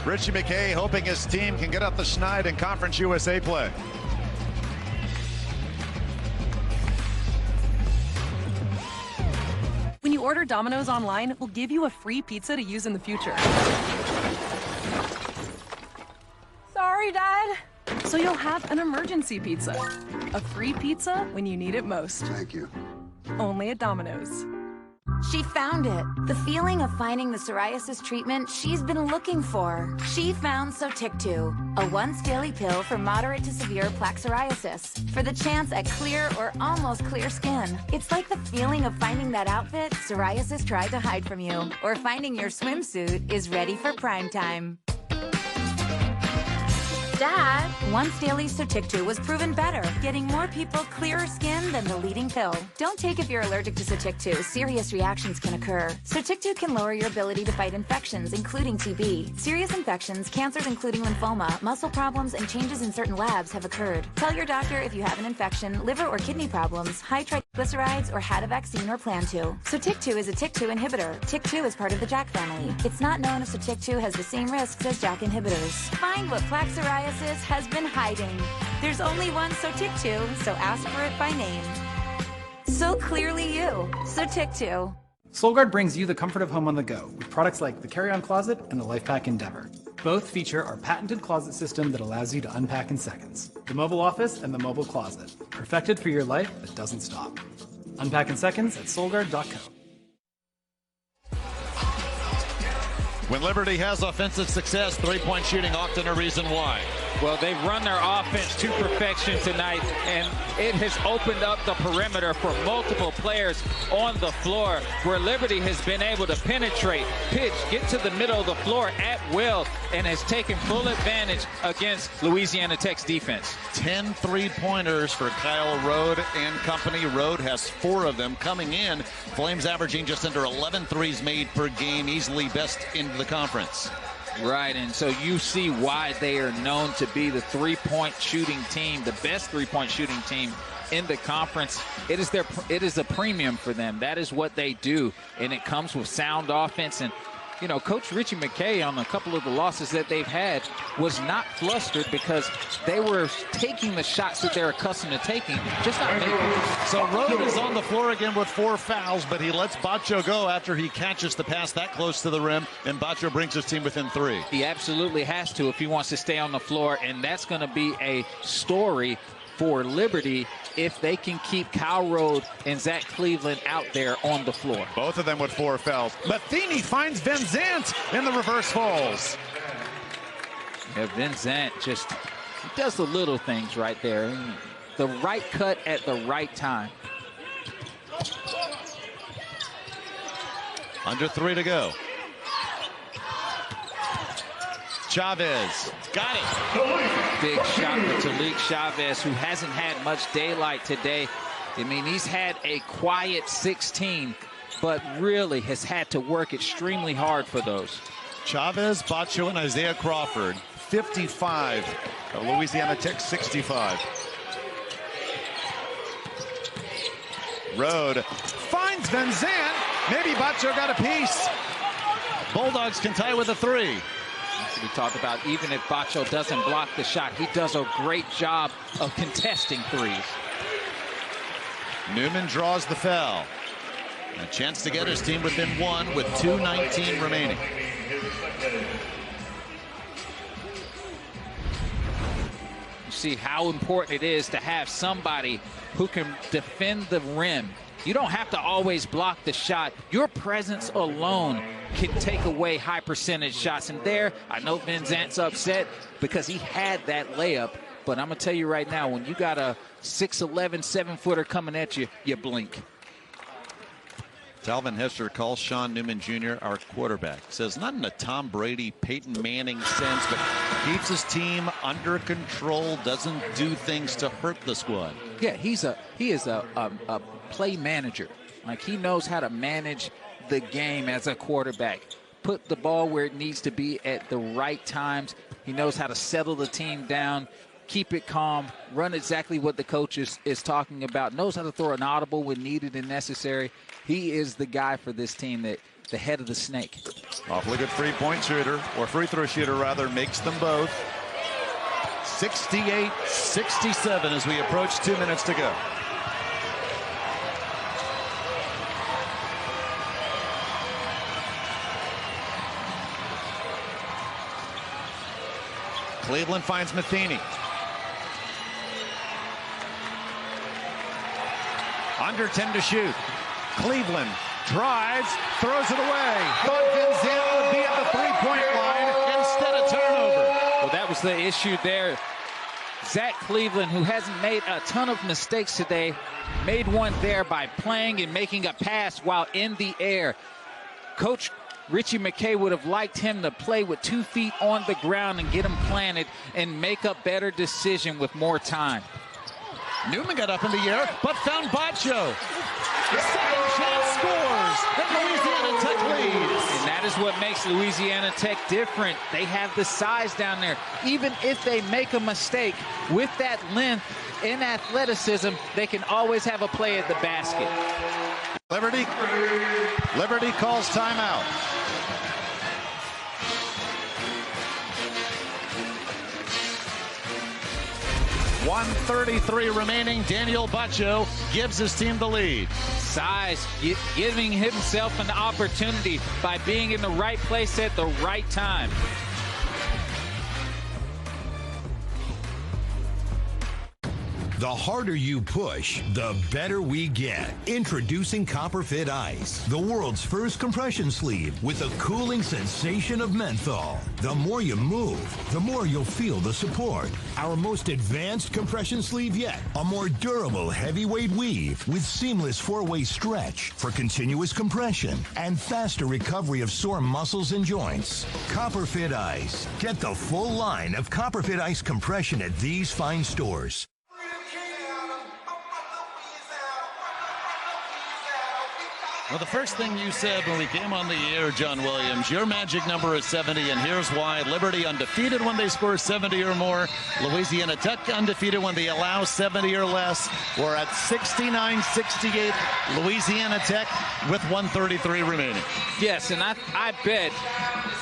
Richie McKay hoping his team can get up the schneid in Conference USA play.
When you order Domino's online, we'll give you a free pizza to use in the future. Sorry, Dad. So you'll have an emergency pizza. A free pizza when you need it most.
Thank you.
Only at Domino's.
She found it. The feeling of finding the psoriasis treatment she's been looking for. She found Sotyktu, a once-daily pill for moderate to severe plaque psoriasis, for the chance at clear or almost clear skin. It's like the feeling of finding that outfit psoriasis tried to hide from you, or finding your swimsuit is ready for prime time. Dad, once daily Sotyktu was proven better, getting more people clearer skin than the leading pill. Don't take if you're allergic to Sotyktu. Serious reactions can occur. Sotyktu can lower your ability to fight infections, including TB. Serious infections, cancers including lymphoma, muscle problems, and changes in certain labs have occurred. Tell your doctor if you have an infection, liver or kidney problems, high triglycerides, or had a vaccine or plan to. Sotyktu is a TYK2 inhibitor. TYK2 is part of the JAK family. It's not known if Sotyktu has the same risks as JAK inhibitors. Find what plaque psoriasis has been hiding. There's only one Sotyktu, so ask for it by name. So clearly you, Sotyktu.
SolGuard brings you the comfort of home on the go with products like the Carry-On Closet and the LifePack Endeavor. Both feature our patented closet system that allows you to unpack in seconds. The mobile office and the mobile closet, perfected for your life that doesn't stop. Unpack in seconds at solguard.co.
When Liberty has offensive success, three-point shooting often a reason why.
Well, they've run their offense to perfection tonight, and it has opened up the perimeter for multiple players on the floor, where Liberty has been able to penetrate, pitch, get to the middle of the floor at will, and has taken full advantage against Louisiana Tech's defense.
10 three-pointers for Kyle Rode and company. Rode has 4 of them coming in. Flames averaging just under 11 threes made per game, easily best in the conference.
Right, and so you see why they are known to be the three-point shooting team, the best three-point shooting team in the conference. It is a premium for them. That is what they do, and it comes with sound offense. And you know, Coach Richie McKay, on a couple of the losses that they've had, was not flustered because they were taking the shots that they're accustomed to taking, just not making them.
So Rode is on the floor again with 4 fouls, but he lets Bacho go after he catches the pass that close to the rim, and Bacho brings his team within 3.
He absolutely has to if he wants to stay on the floor, and that's going to be a story for Liberty if they can keep Kyle Rode and Zach Cleveland out there on the floor.
Both of them with 4 fouls. Matheny finds Vincent in the reverse falls.
Yeah, Vincent just he does the little things right there. The right cut at the right time.
Under 3 to go. Chavez got it.
Big shot for Tahlik Chavez, who hasn't had much daylight today. I mean, he's had a quiet 16, but really has had to work extremely hard for those.
Chavez, Bacho, and Isaiah Crawford, 55. Louisiana Tech, 65. Rode finds Vincent. Maybe Bacho got a piece. Bulldogs can tie with a 3.
We talked about even if Bacho doesn't block the shot, he does a great job of contesting threes.
Newman draws the foul. A chance to get his team within 1 with 2:19 remaining.
You see how important it is to have somebody who can defend the rim. You don't have to always block the shot. Your presence alone can take away high percentage shots. And there, I know Vincent's upset because he had that layup. But I'm going to tell you right now, when you got a 6'11", 7-footer coming at you, you blink.
Talvin Hester calls Sean Newman Jr. our quarterback. Says not in a Tom Brady, Peyton Manning sense, but keeps his team under control, doesn't do things to hurt the squad.
Yeah, he is a play manager. Like, he knows how to manage the game as a quarterback. Put the ball where it needs to be at the right times. He knows how to settle the team down, keep it calm, run exactly what the coach is talking about, knows how to throw an audible when needed and necessary. He is the guy for this team, that the head of the snake.
Awfully good free-point shooter, or free throw shooter rather, makes them both. 68-67 as we approach 2 minutes to go. Cleveland finds Matheny. Under 10 to shoot. Cleveland drives, throws it away. Thought Vincent would be at the three-point line instead of turnover.
Well, that was the issue there. Zach Cleveland, who hasn't made a ton of mistakes today, made one there by playing and making a pass while in the air. Coach Richie McKay would have liked him to play with 2 feet on the ground and get him planted and make a better decision with more time.
Newman got up in the air, but found Bacho. Second chance scores, and Louisiana Tech leads.
And that is what makes Louisiana Tech different. They have the size down there. Even if they make a mistake with that length and athleticism, they can always have a play at the basket.
Liberty calls timeout. 1:33 remaining. Daniel Bacho gives his team the lead.
Size, giving himself an opportunity by being in the right place at the right time.
The harder you push, the better we get. Introducing Copper Fit Ice, the world's first compression sleeve with a cooling sensation of menthol. The more you move, the more you'll feel the support. Our most advanced compression sleeve yet. A more durable heavyweight weave with seamless four-way stretch for continuous compression and faster recovery of sore muscles and joints. Copper Fit Ice. Get the full line of Copper Fit Ice compression at these fine stores.
Well, the first thing you said when we came on the air, John Williams, your magic number is 70, and here's why. Liberty undefeated when they score 70 or more. Louisiana Tech undefeated when they allow 70 or less. We're at 69-68. Louisiana Tech with 133 remaining.
Yes, and I bet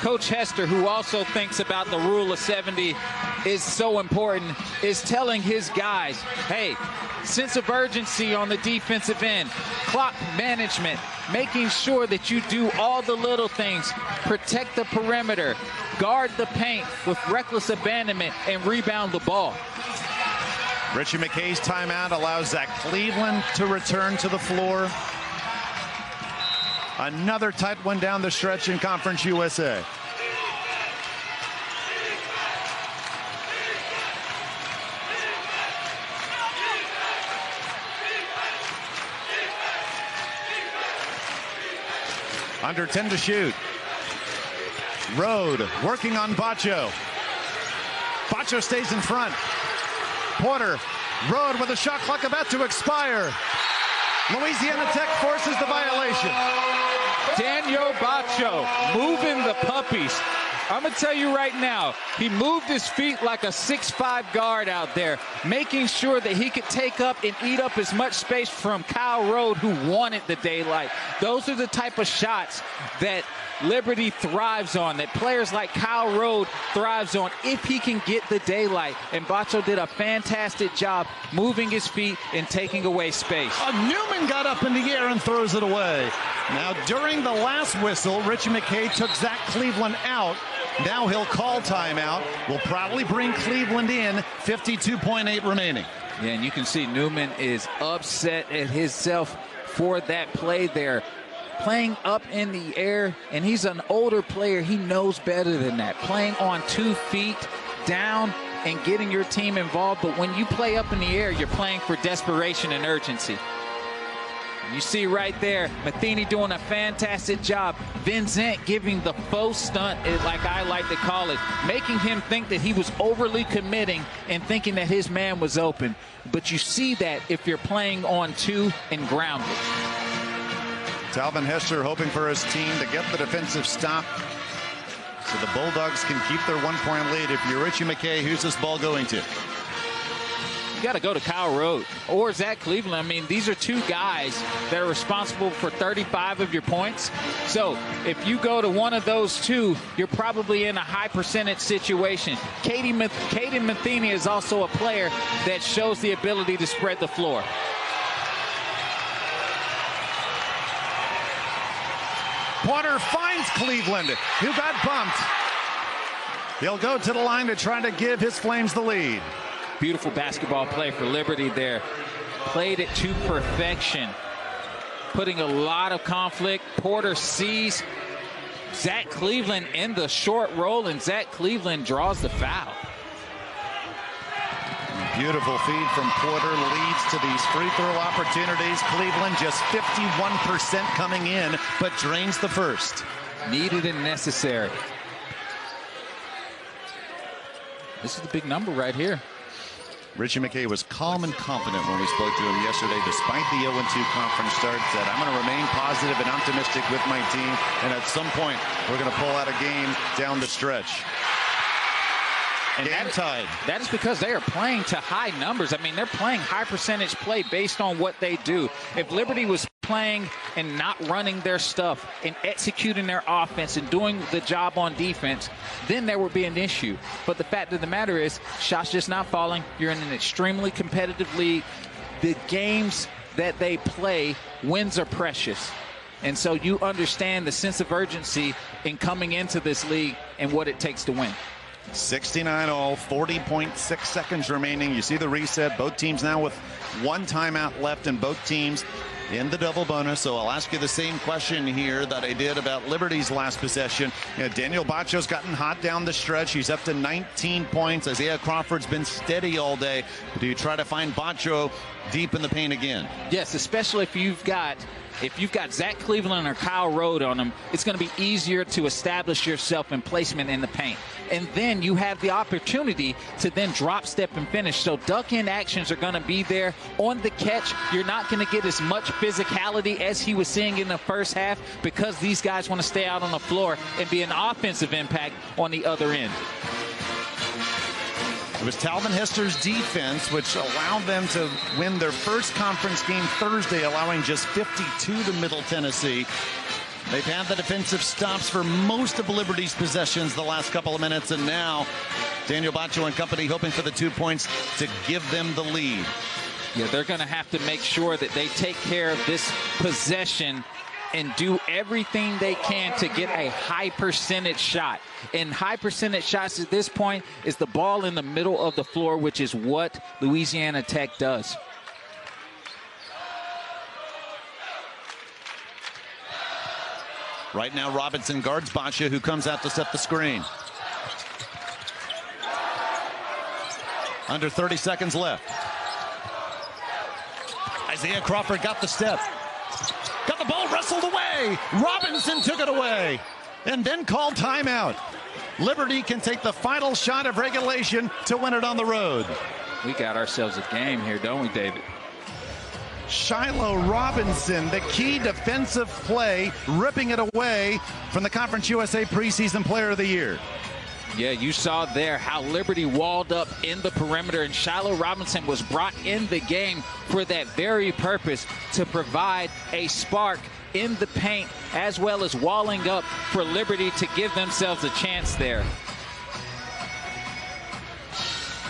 Coach Hester, who also thinks about the rule of 70 is so important, is telling his guys, hey, sense of urgency on the defensive end, clock management, making sure that you do all the little things, protect the perimeter, guard the paint with reckless abandonment, and rebound the ball.
Richie McKay's timeout allows Zach Cleveland to return to the floor. Another tight one down the stretch in Conference USA. Under 10 to shoot. Rode working on Bacho. Bacho stays in front. Porter. Rode with a shot clock about to expire. Louisiana Tech forces the violation.
Daniel Bacho moving the puppies. I'm going to tell you right now, he moved his feet like a 6'5" guard out there, making sure that he could take up and eat up as much space from Kyle Rode, who wanted the daylight. Those are the type of shots that Liberty thrives on, that players like Kyle Rode thrives on if he can get the daylight. And Bacho did a fantastic job moving his feet and taking away space.
Newman got up in the air and throws it away. Now, during the last whistle, Richie McKay took Zach Cleveland out. Now he'll call timeout. Will probably bring Cleveland in. 52.8 remaining.
Yeah, and you can see Newman is upset at himself for that play there. Playing up in the air, and he's an older player. He knows better than that. Playing on 2 feet down and getting your team involved. But when you play up in the air, you're playing for desperation and urgency. You see right there, Matheny doing a fantastic job. Vincent giving the faux stunt, like I like to call it, making him think that he was overly committing and thinking that his man was open. But you see that if you're playing on 2 and grounded.
Talvin Hester hoping for his team to get the defensive stop so the Bulldogs can keep their 1-point lead. If you're Richie McKay, who's this ball going to?
You got to go to Kyle Rode or Zach Cleveland. I mean, these are 2 guys that are responsible for 35 of your points. So if you go to one of those 2, you're probably in a high percentage situation. Caden Matheny is also a player that shows the ability to spread the floor.
Porter finds Cleveland, who got bumped. He'll go to the line to try to give his Flames the lead.
Beautiful basketball play for Liberty there. Played it to perfection. Putting a lot of conflict. Porter sees Zach Cleveland in the short roll, and Zach Cleveland draws the foul.
Beautiful feed from Porter leads to these free throw opportunities. Cleveland just 51% coming in, but drains the first.
Needed and necessary. This is the big number right here.
Richie McKay was calm and confident when we spoke to him yesterday, despite the 0-2 conference start. Said, I'm going to remain positive and optimistic with my team, and at some point, we're going to pull out a game down the stretch. And
that is because they are playing to high numbers. I mean, they're playing high percentage play based on what they do. If Liberty was playing and not running their stuff and executing their offense and doing the job on defense, then there would be an issue. But the fact of the matter is, shots just not falling. You're in an extremely competitive league. The games that they play, wins are precious. And so you understand the sense of urgency in coming into this league and what it takes to win.
69 all, 40.6 seconds remaining. You see the reset. Both teams now with one timeout left, and both teams in the double bonus. So I'll ask you the same question here that I did about Liberty's last possession. Daniel Bacio's gotten hot down the stretch. He's up to 19 points. Isaiah Crawford's been steady all day. Do you try to find Bacio deep in the paint again?
Yes, especially if you've got Zach Cleveland or Kyle Rode on him, it's going to be easier to establish yourself in placement in the paint. And then you have the opportunity to then drop, step, and finish. So duck-in actions are going to be there. On the catch, you're not going to get as much physicality as he was seeing in the first half because these guys want to stay out on the floor and be an offensive impact on the other end.
It was Talvin Hester's defense which allowed them to win their first conference game Thursday, allowing just 52 to Middle Tennessee. They've had the defensive stops for most of Liberty's possessions the last couple of minutes, and now Daniel Baccio and company hoping for the 2 points to give them the lead.
Yeah, they're going to have to make sure that they take care of this possession and do everything they can to get a high percentage shot. And high percentage shots at this point is the ball in the middle of the floor, which is what Louisiana Tech does.
Right now, Robinson guards Baccio, who comes out to set the screen. Under 30 seconds left. Isaiah Crawford got the step. Got the ball wrestled away. Robinson took it away and then called timeout. Liberty can take the final shot of regulation to win it on the road.
We got ourselves a game here, don't we, David?
Shiloh Robinson, the key defensive play, ripping it away from the Conference USA preseason player of the year.
Yeah, you saw there how Liberty walled up in the perimeter, and Shiloh Robinson was brought in the game for that very purpose, to provide a spark in the paint as well as walling up for Liberty to give themselves a chance there.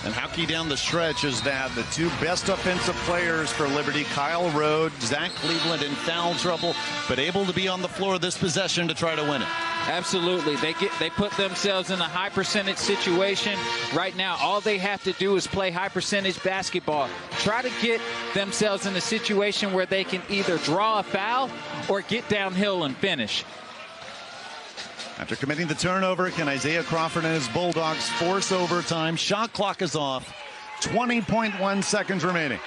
And how key down the stretch is that the two best offensive players for Liberty, Kyle Rode, Zach Cleveland, in foul trouble, but able to be on the floor this possession to try to win it.
Absolutely. They put themselves in a high percentage situation. Right now, all they have to do is play high percentage basketball. Try to get themselves in a situation where they can either draw a foul or get downhill and finish.
After committing the turnover, can Isaiah Crawford and his Bulldogs force overtime? Shot clock is off. 20.1 seconds remaining.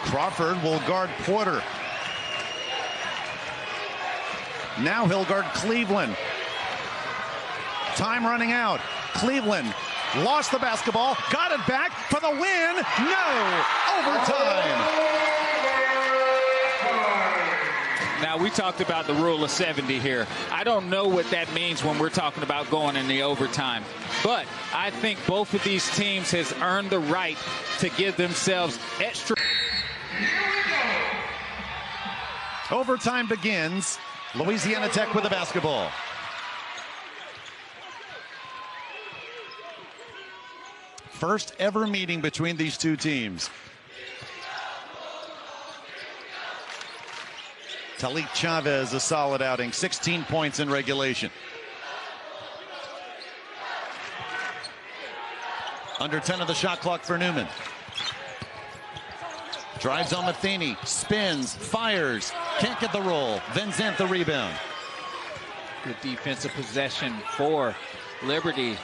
Crawford will guard Porter. Now he'll guard Cleveland. Time running out. Cleveland lost the basketball, got it back for the win. No! Overtime.
Now, we talked about the rule of 70 here. I don't know what that means when we're talking about going in the overtime. But I think both of these teams has earned the right to give themselves extra.
Overtime begins. Louisiana Tech with the basketball. First ever meeting between these two teams. Tahlik Chavez, a solid outing, 16 points in regulation. Under 10 of the shot clock for Newman. Drives on Matheny, spins, fires, can't get the roll. Van Zandt the rebound.
Good defensive possession for Liberty,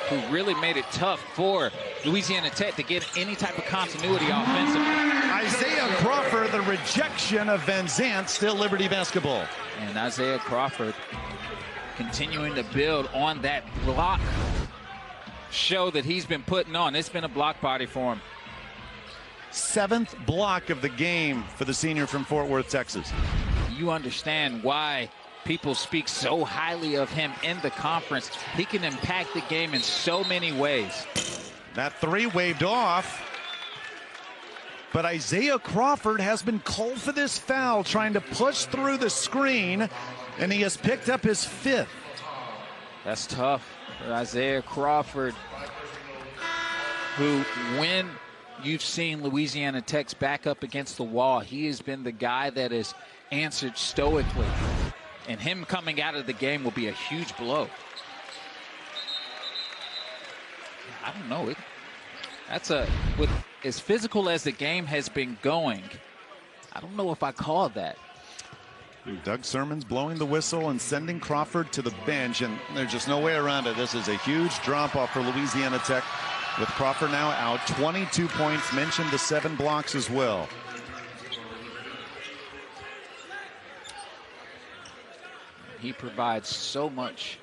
who really made it tough for Louisiana Tech to get any type of continuity offensively.
Isaiah Crawford, the rejection of Van Zandt, still Liberty basketball.
And Isaiah Crawford continuing to build on that block show that he's been putting on. It's been a block body for him.
7th block of the game for the senior from Fort Worth, Texas.
You understand why people speak so highly of him in the conference. He can impact the game in so many ways.
That three waved off. But Isaiah Crawford has been called for this foul, trying to push through the screen, and he has picked up his 5th.
That's tough for Isaiah Crawford. who, when you've seen Louisiana Tech's back up against the wall, he has been the guy that has answered stoically. And him coming out of the game will be a huge blow. I don't know. With as physical as the game has been going, I don't know if I call that.
Doug Sermon's blowing the whistle and sending Crawford to the bench, and there's just no way around it. This is a huge drop-off for Louisiana Tech, with Crawford now out. 22 points, mentioned the 7 blocks as well.
He provides so much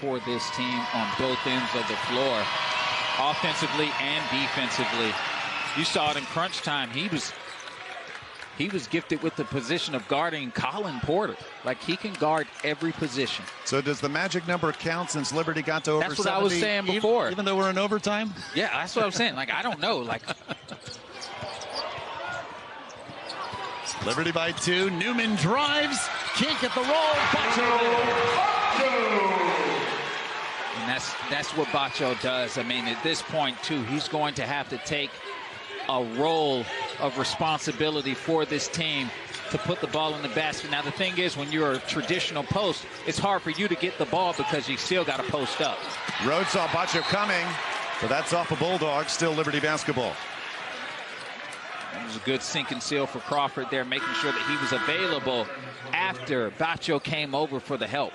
for this team on both ends of the floor, offensively and defensively. You saw it in crunch time. He was gifted with the position of guarding Colin Porter. Like, he can guard every position.
So does the magic number count since Liberty got to over 70?
That's what I was saying before.
Even though we're in overtime?
Yeah, that's what I'm saying. Like, I don't know. Like,
Liberty by 2. Newman drives. Can't get the roll. Bacho.
And that's what Bacho does. I mean, at this point, too, he's going to have to take a role of responsibility for this team to put the ball in the basket. Now, the thing is, when you're a traditional post, it's hard for you to get the ball because you still got to post up.
Rhodes saw Bacho coming, but that's off a Bulldog. Still Liberty basketball.
That was a good sink and seal for Crawford there, making sure that he was available after Bacho came over for the help.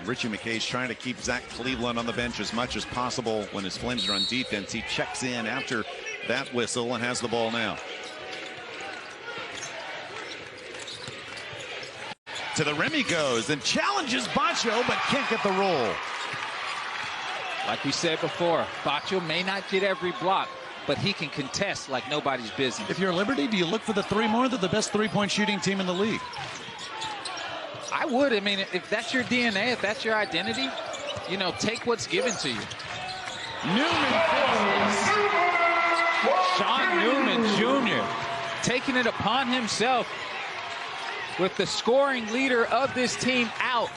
Richie McKay's trying to keep Zach Cleveland on the bench as much as possible when his Flames are on defense. He checks in after that whistle and has the ball now. To the rim he goes and challenges Bacho, but can't get the roll.
Like we said before, Bacho may not get every block, but he can contest like nobody's business.
If you're Liberty, do you look for the 3 more? They're the best 3-point shooting team in the league.
I would. I mean, if that's your DNA, if that's your identity, you know, take what's given to you.
Newman fills.
Sean Newman Jr. taking it upon himself with the scoring leader of this team out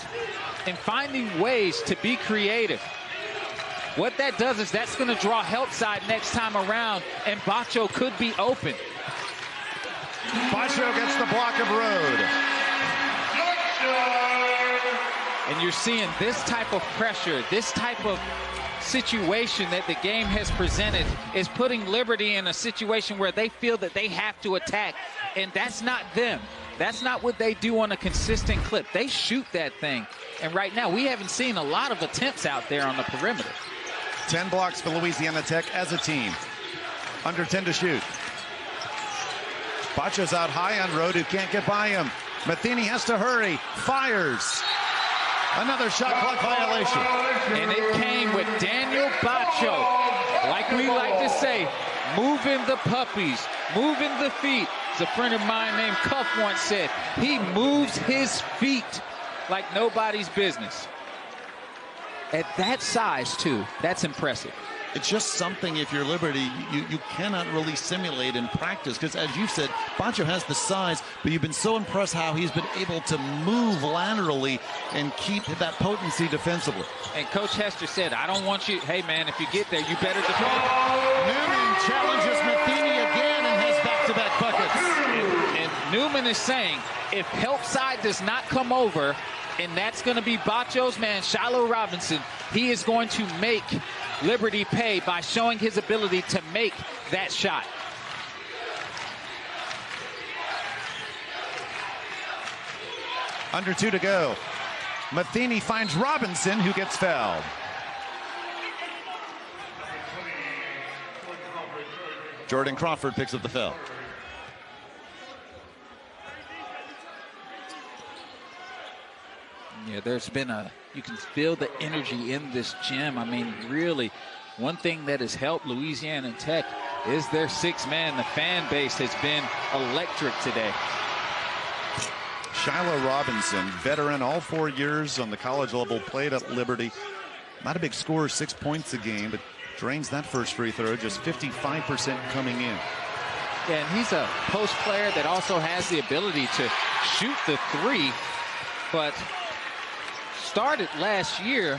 and finding ways to be creative. What that does is that's going to draw help side next time around, and Bacho could be open.
Bacho gets the block of Road.
And you're seeing this type of pressure, this type of situation that the game has presented is putting Liberty in a situation where they feel that they have to attack, and that's not them. That's not what they do on a consistent clip. They shoot that thing, and right now we haven't seen a lot of attempts out there on the perimeter.
10 blocks for Louisiana Tech as a team. Under 10 to shoot. Bacho's out high on Road, who can't get by him. Matheny has to hurry. Fires. Another shot clock violation.
And it came with Daniel Bacho. Like we like to say, moving the puppies, moving the feet. As a friend of mine named Cuff once said, he moves his feet like nobody's business. At that size, too, that's impressive.
It's just something, if you're Liberty, you cannot really simulate in practice, because as you said, Bacho has the size, but you've been so impressed how he's been able to move laterally and keep that potency defensively.
And Coach Hester said, I don't want you, hey man, if you get there, you better defend.
Newman challenges Matheny again and has back-to-back buckets.
And Newman is saying, if help side does not come over, and that's going to be Bacho's man, Shiloh Robinson, he is going to make Liberty pay by showing his ability to make that shot.
Under 2 to go. Matheny finds Robinson, who gets fouled. Jordan Crawford picks up the foul.
Yeah, there's been you can feel the energy in this gym. I mean, really, one thing that has helped Louisiana Tech is their 6th man. The fan base has been electric today.
Shiloh Robinson, veteran, all 4 years on the college level, played at Liberty. Not a big scorer, 6 points a game, but drains that first free throw, just 55% coming in.
Yeah, and he's a post player that also has the ability to shoot the 3, but started last year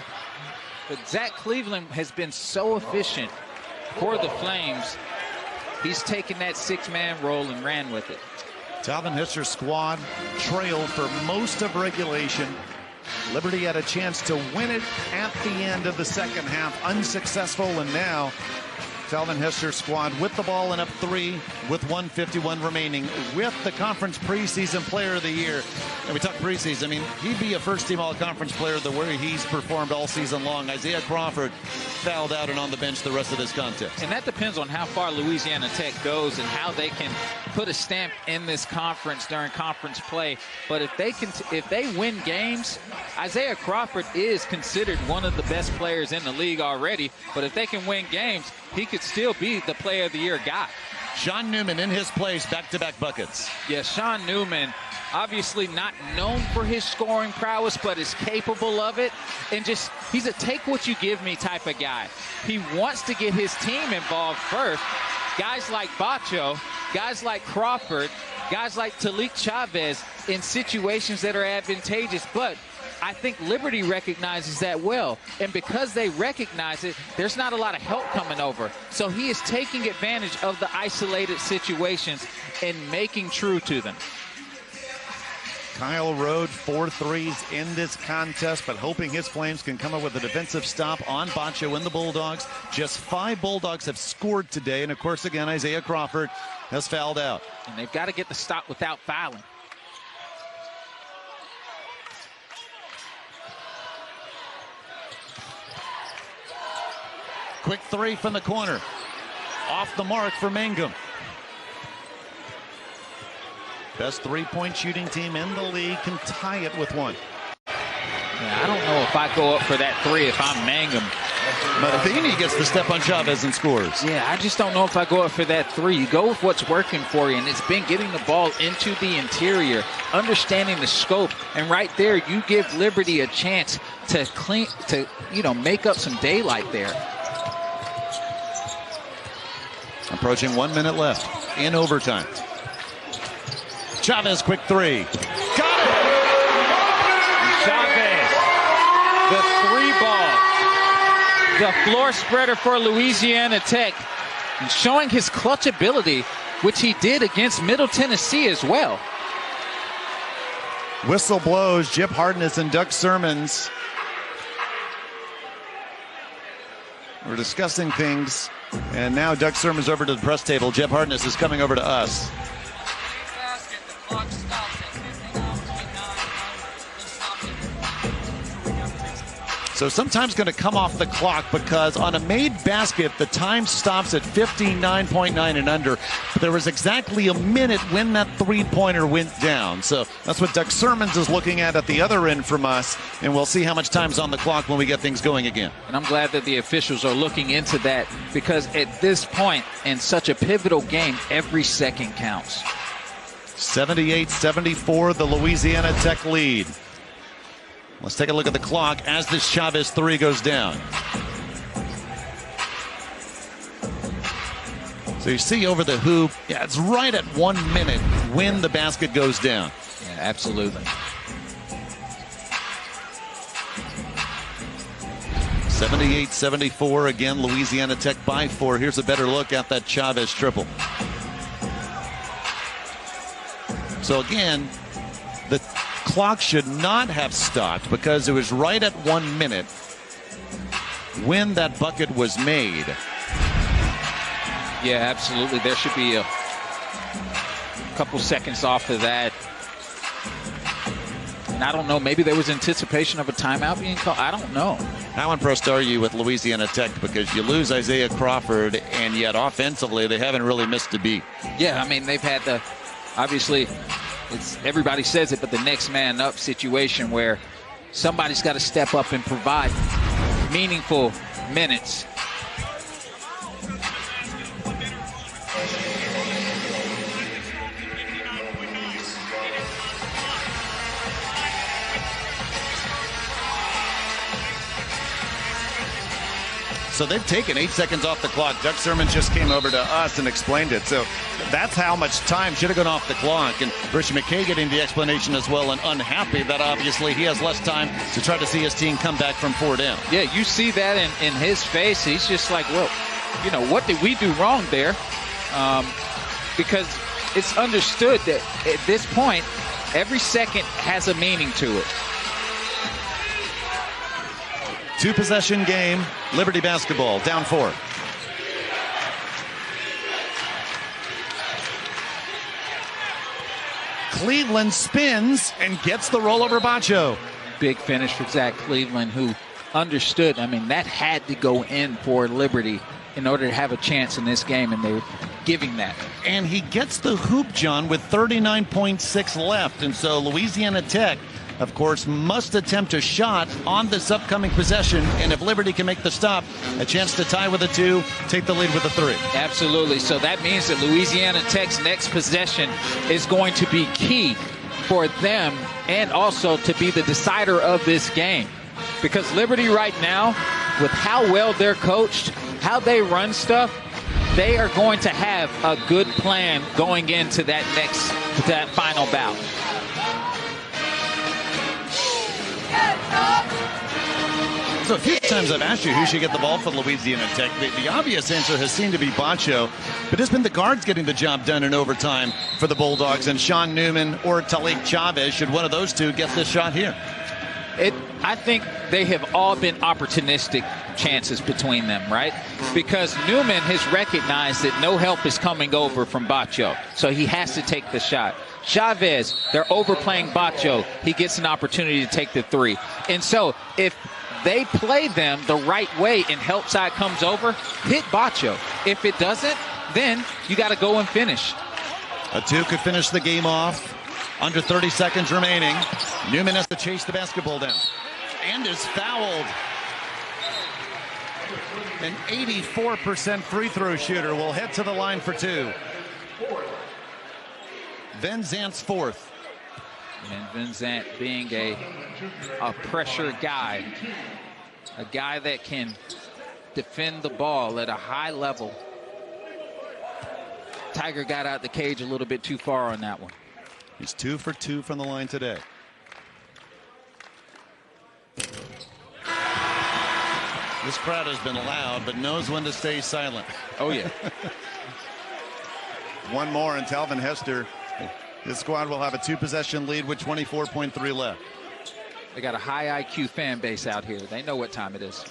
But Zach Cleveland has been so efficient for the Flames. He's taken that 6-man role and ran with it.
Talvin Hisser's squad trailed for most of regulation. Liberty had a chance to win it at the end of the second half, unsuccessful, and now Talvin Hisser's squad with the ball and up 3 with 1:51 remaining with the conference preseason player of the year. And we talk preseason, I mean, he'd be a first-team all-conference player the way he's performed all season long. Isaiah Crawford fouled out and on the bench the rest of this contest.
And that depends on how far Louisiana Tech goes and how they can put a stamp in this conference during conference play. But if they win games, Isaiah Crawford is considered one of the best players in the league already. But if they can win games, he could still be the player of the year guy.
Sean Newman in his place, back-to-back buckets.
Yeah, Sean Newman, obviously not known for his scoring prowess, but is capable of it. And just, he's a take-what-you-give-me type of guy. He wants to get his team involved first. Guys like Bacho, guys like Crawford, guys like Tahlik Chavez in situations that are advantageous. But I think Liberty recognizes that well. And because they recognize it, there's not a lot of help coming over. So he is taking advantage of the isolated situations and making true to them.
Kyle Rode, 4 threes in this contest, but hoping his Flames can come up with a defensive stop on Bacho and the Bulldogs. Just 5 Bulldogs have scored today. And, of course, again, Isaiah Crawford has fouled out.
And they've got to get the stop without fouling.
Quick 3 from the corner. Off the mark for Mangum. Best 3-point shooting team in the league can tie it with 1.
Yeah, I don't know if I go up for that 3 if I'm Mangum.
But Athene gets the step on Chavez and scores.
Yeah, I just don't know if I go up for that 3. You go with what's working for you, and it's been getting the ball into the interior, understanding the scope, and right there you give Liberty a chance to make up some daylight there.
Approaching 1 minute left in overtime. Chavez, quick 3. Got it!
Chavez, the 3-ball. The floor spreader for Louisiana Tech. And showing his clutch ability, which he did against Middle Tennessee as well.
Whistle blows. Jip Hardness and Doug Sermons. We're discussing things. And now Doug Sermons over to the press table. Jeb Hardness is coming over to us. So sometimes going to come off the clock because on a made basket, the time stops at 59.9 and under. But there was exactly a minute when that three-pointer went down. So that's what Doug Sermons is looking at the other end from us. And we'll see how much time's on the clock when we get things going again.
And I'm glad that the officials are looking into that because at this point in such a pivotal game, every second counts.
78-74, the Louisiana Tech lead. Let's take a look at the clock as this Chavez 3 goes down. So you see over the hoop, yeah, it's right at 1 minute when the basket goes down.
Yeah, absolutely.
78-74, again, Louisiana Tech by 4. Here's a better look at that Chavez triple. So again, the clock should not have stopped because it was right at 1 minute when that bucket was made.
Yeah, absolutely. There should be a couple seconds off of that. And I don't know, maybe there was anticipation of a timeout being called. I don't know.
How impressed are you with Louisiana Tech? Because you lose Isaiah Crawford, and yet offensively they haven't really missed a beat.
Yeah, I mean, they've had the, obviously, everybody says it, but the next man up situation where somebody's got to step up and provide meaningful minutes.
So they've taken 8 seconds off the clock. Doug Sermon just came over to us and explained it. So that's how much time should have gone off the clock. And Christian McKay getting the explanation as well, and unhappy that obviously he has less time to try to see his team come back from 4 down.
Yeah, you see that in his face. He's just like, well, you know, what did we do wrong there? Because it's understood that at this point, every second has a meaning to it.
2-possession game, Liberty basketball, down 4. Cleveland spins and gets the rollover Bacho.
Big finish for Zach Cleveland, who understood. I mean, that had to go in for Liberty in order to have a chance in this game, and they were giving that.
And he gets the hoop, John, with 39.6 left. And so Louisiana Tech, of course, must attempt a shot on this upcoming possession. And if Liberty can make the stop, a chance to tie with a 2, take the lead with a 3.
Absolutely. So that means that Louisiana Tech's next possession is going to be key for them and also to be the decider of this game. Because Liberty right now, with how well they're coached, how they run stuff, they are going to have a good plan going into that final bout.
So a few times I've asked you who should get the ball for Louisiana Tech. The obvious answer has seemed to be Bacho, but it's been the guards getting the job done in overtime for the Bulldogs, and Sean Newman or Tahlik Chavez, should one of those two get this shot here?
I think they have all been opportunistic chances between them, right? Because Newman has recognized that no help is coming over from Bacho, so he has to take the shot. Chavez, they're overplaying Bacho. He gets an opportunity to take the 3. And so if they play them the right way and help side comes over, hit Bacho. If it doesn't, then you got to go and finish.
A 2 could finish the game off. Under 30 seconds remaining. Newman has to chase the basketball down and is fouled. An 84% free throw shooter will head to the line for 2. Van Zant's 4th.
And Van Zant being a pressure guy, a guy that can defend the ball at a high level. Tiger got out the cage a little bit too far on that one.
He's 2 for 2 from the line today. This crowd has been loud, but knows when to stay silent.
Oh, yeah.
One more, and Talvin Hester. This squad will have a 2-possession lead with 24.3 left.
They got a high IQ fan base out here. They know what time it is.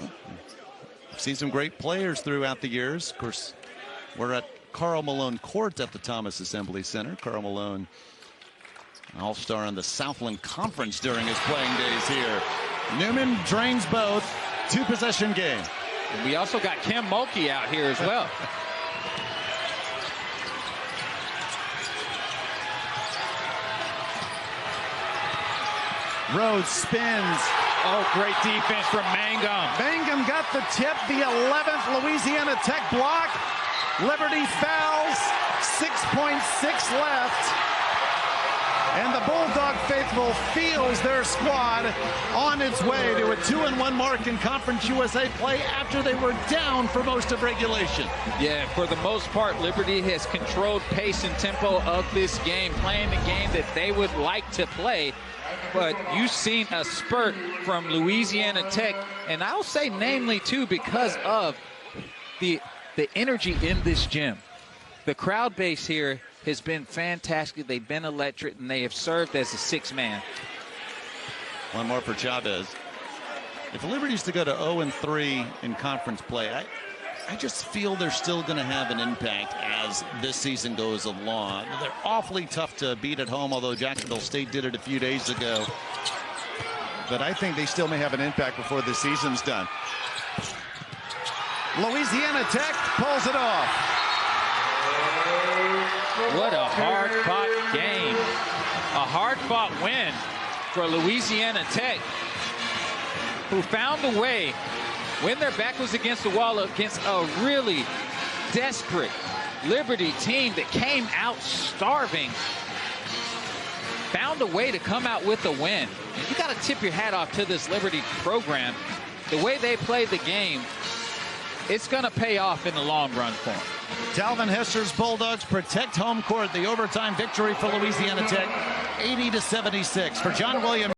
I've seen some great players throughout the years. Of course, we're at Carl Malone Court at the Thomas Assembly Center. Carl Malone, an all-star in the Southland Conference during his playing days here. Newman drains both. 2-possession game.
And we also got Kim Mulkey out here as well.
Rhodes spins.
Oh, great defense from Mangum.
Mangum got the tip, the 11th Louisiana Tech block. Liberty fouls, 6.6 left. And the Bulldog faithful feels their squad on its way to a 2-1 mark in Conference USA play after they were down for most of regulation.
Yeah, for the most part, Liberty has controlled pace and tempo of this game, playing the game that they would like to play. But you've seen a spurt from Louisiana Tech, and I'll say namely, too, because of the energy in this gym. The crowd base here has been fantastic. They've been electric, and they have served as a 6-man.
One more for Chavez. If Liberty's to go to 0-3 in conference play, I just feel they're still going to have an impact as this season goes along. They're awfully tough to beat at home, although Jacksonville State did it a few days ago. But I think they still may have an impact before the season's done. Louisiana Tech pulls it off.
What a hard-fought game. A hard-fought win for Louisiana Tech, who found a way, when their back was against the wall against a really desperate Liberty team that came out starving, found a way to come out with a win. And you got to tip your hat off to this Liberty program. The way they played the game, it's going to pay off in the long run for him.
Dalvin Hesser's Bulldogs protect home court. The overtime victory for Louisiana Tech, 80-76. For John Williams.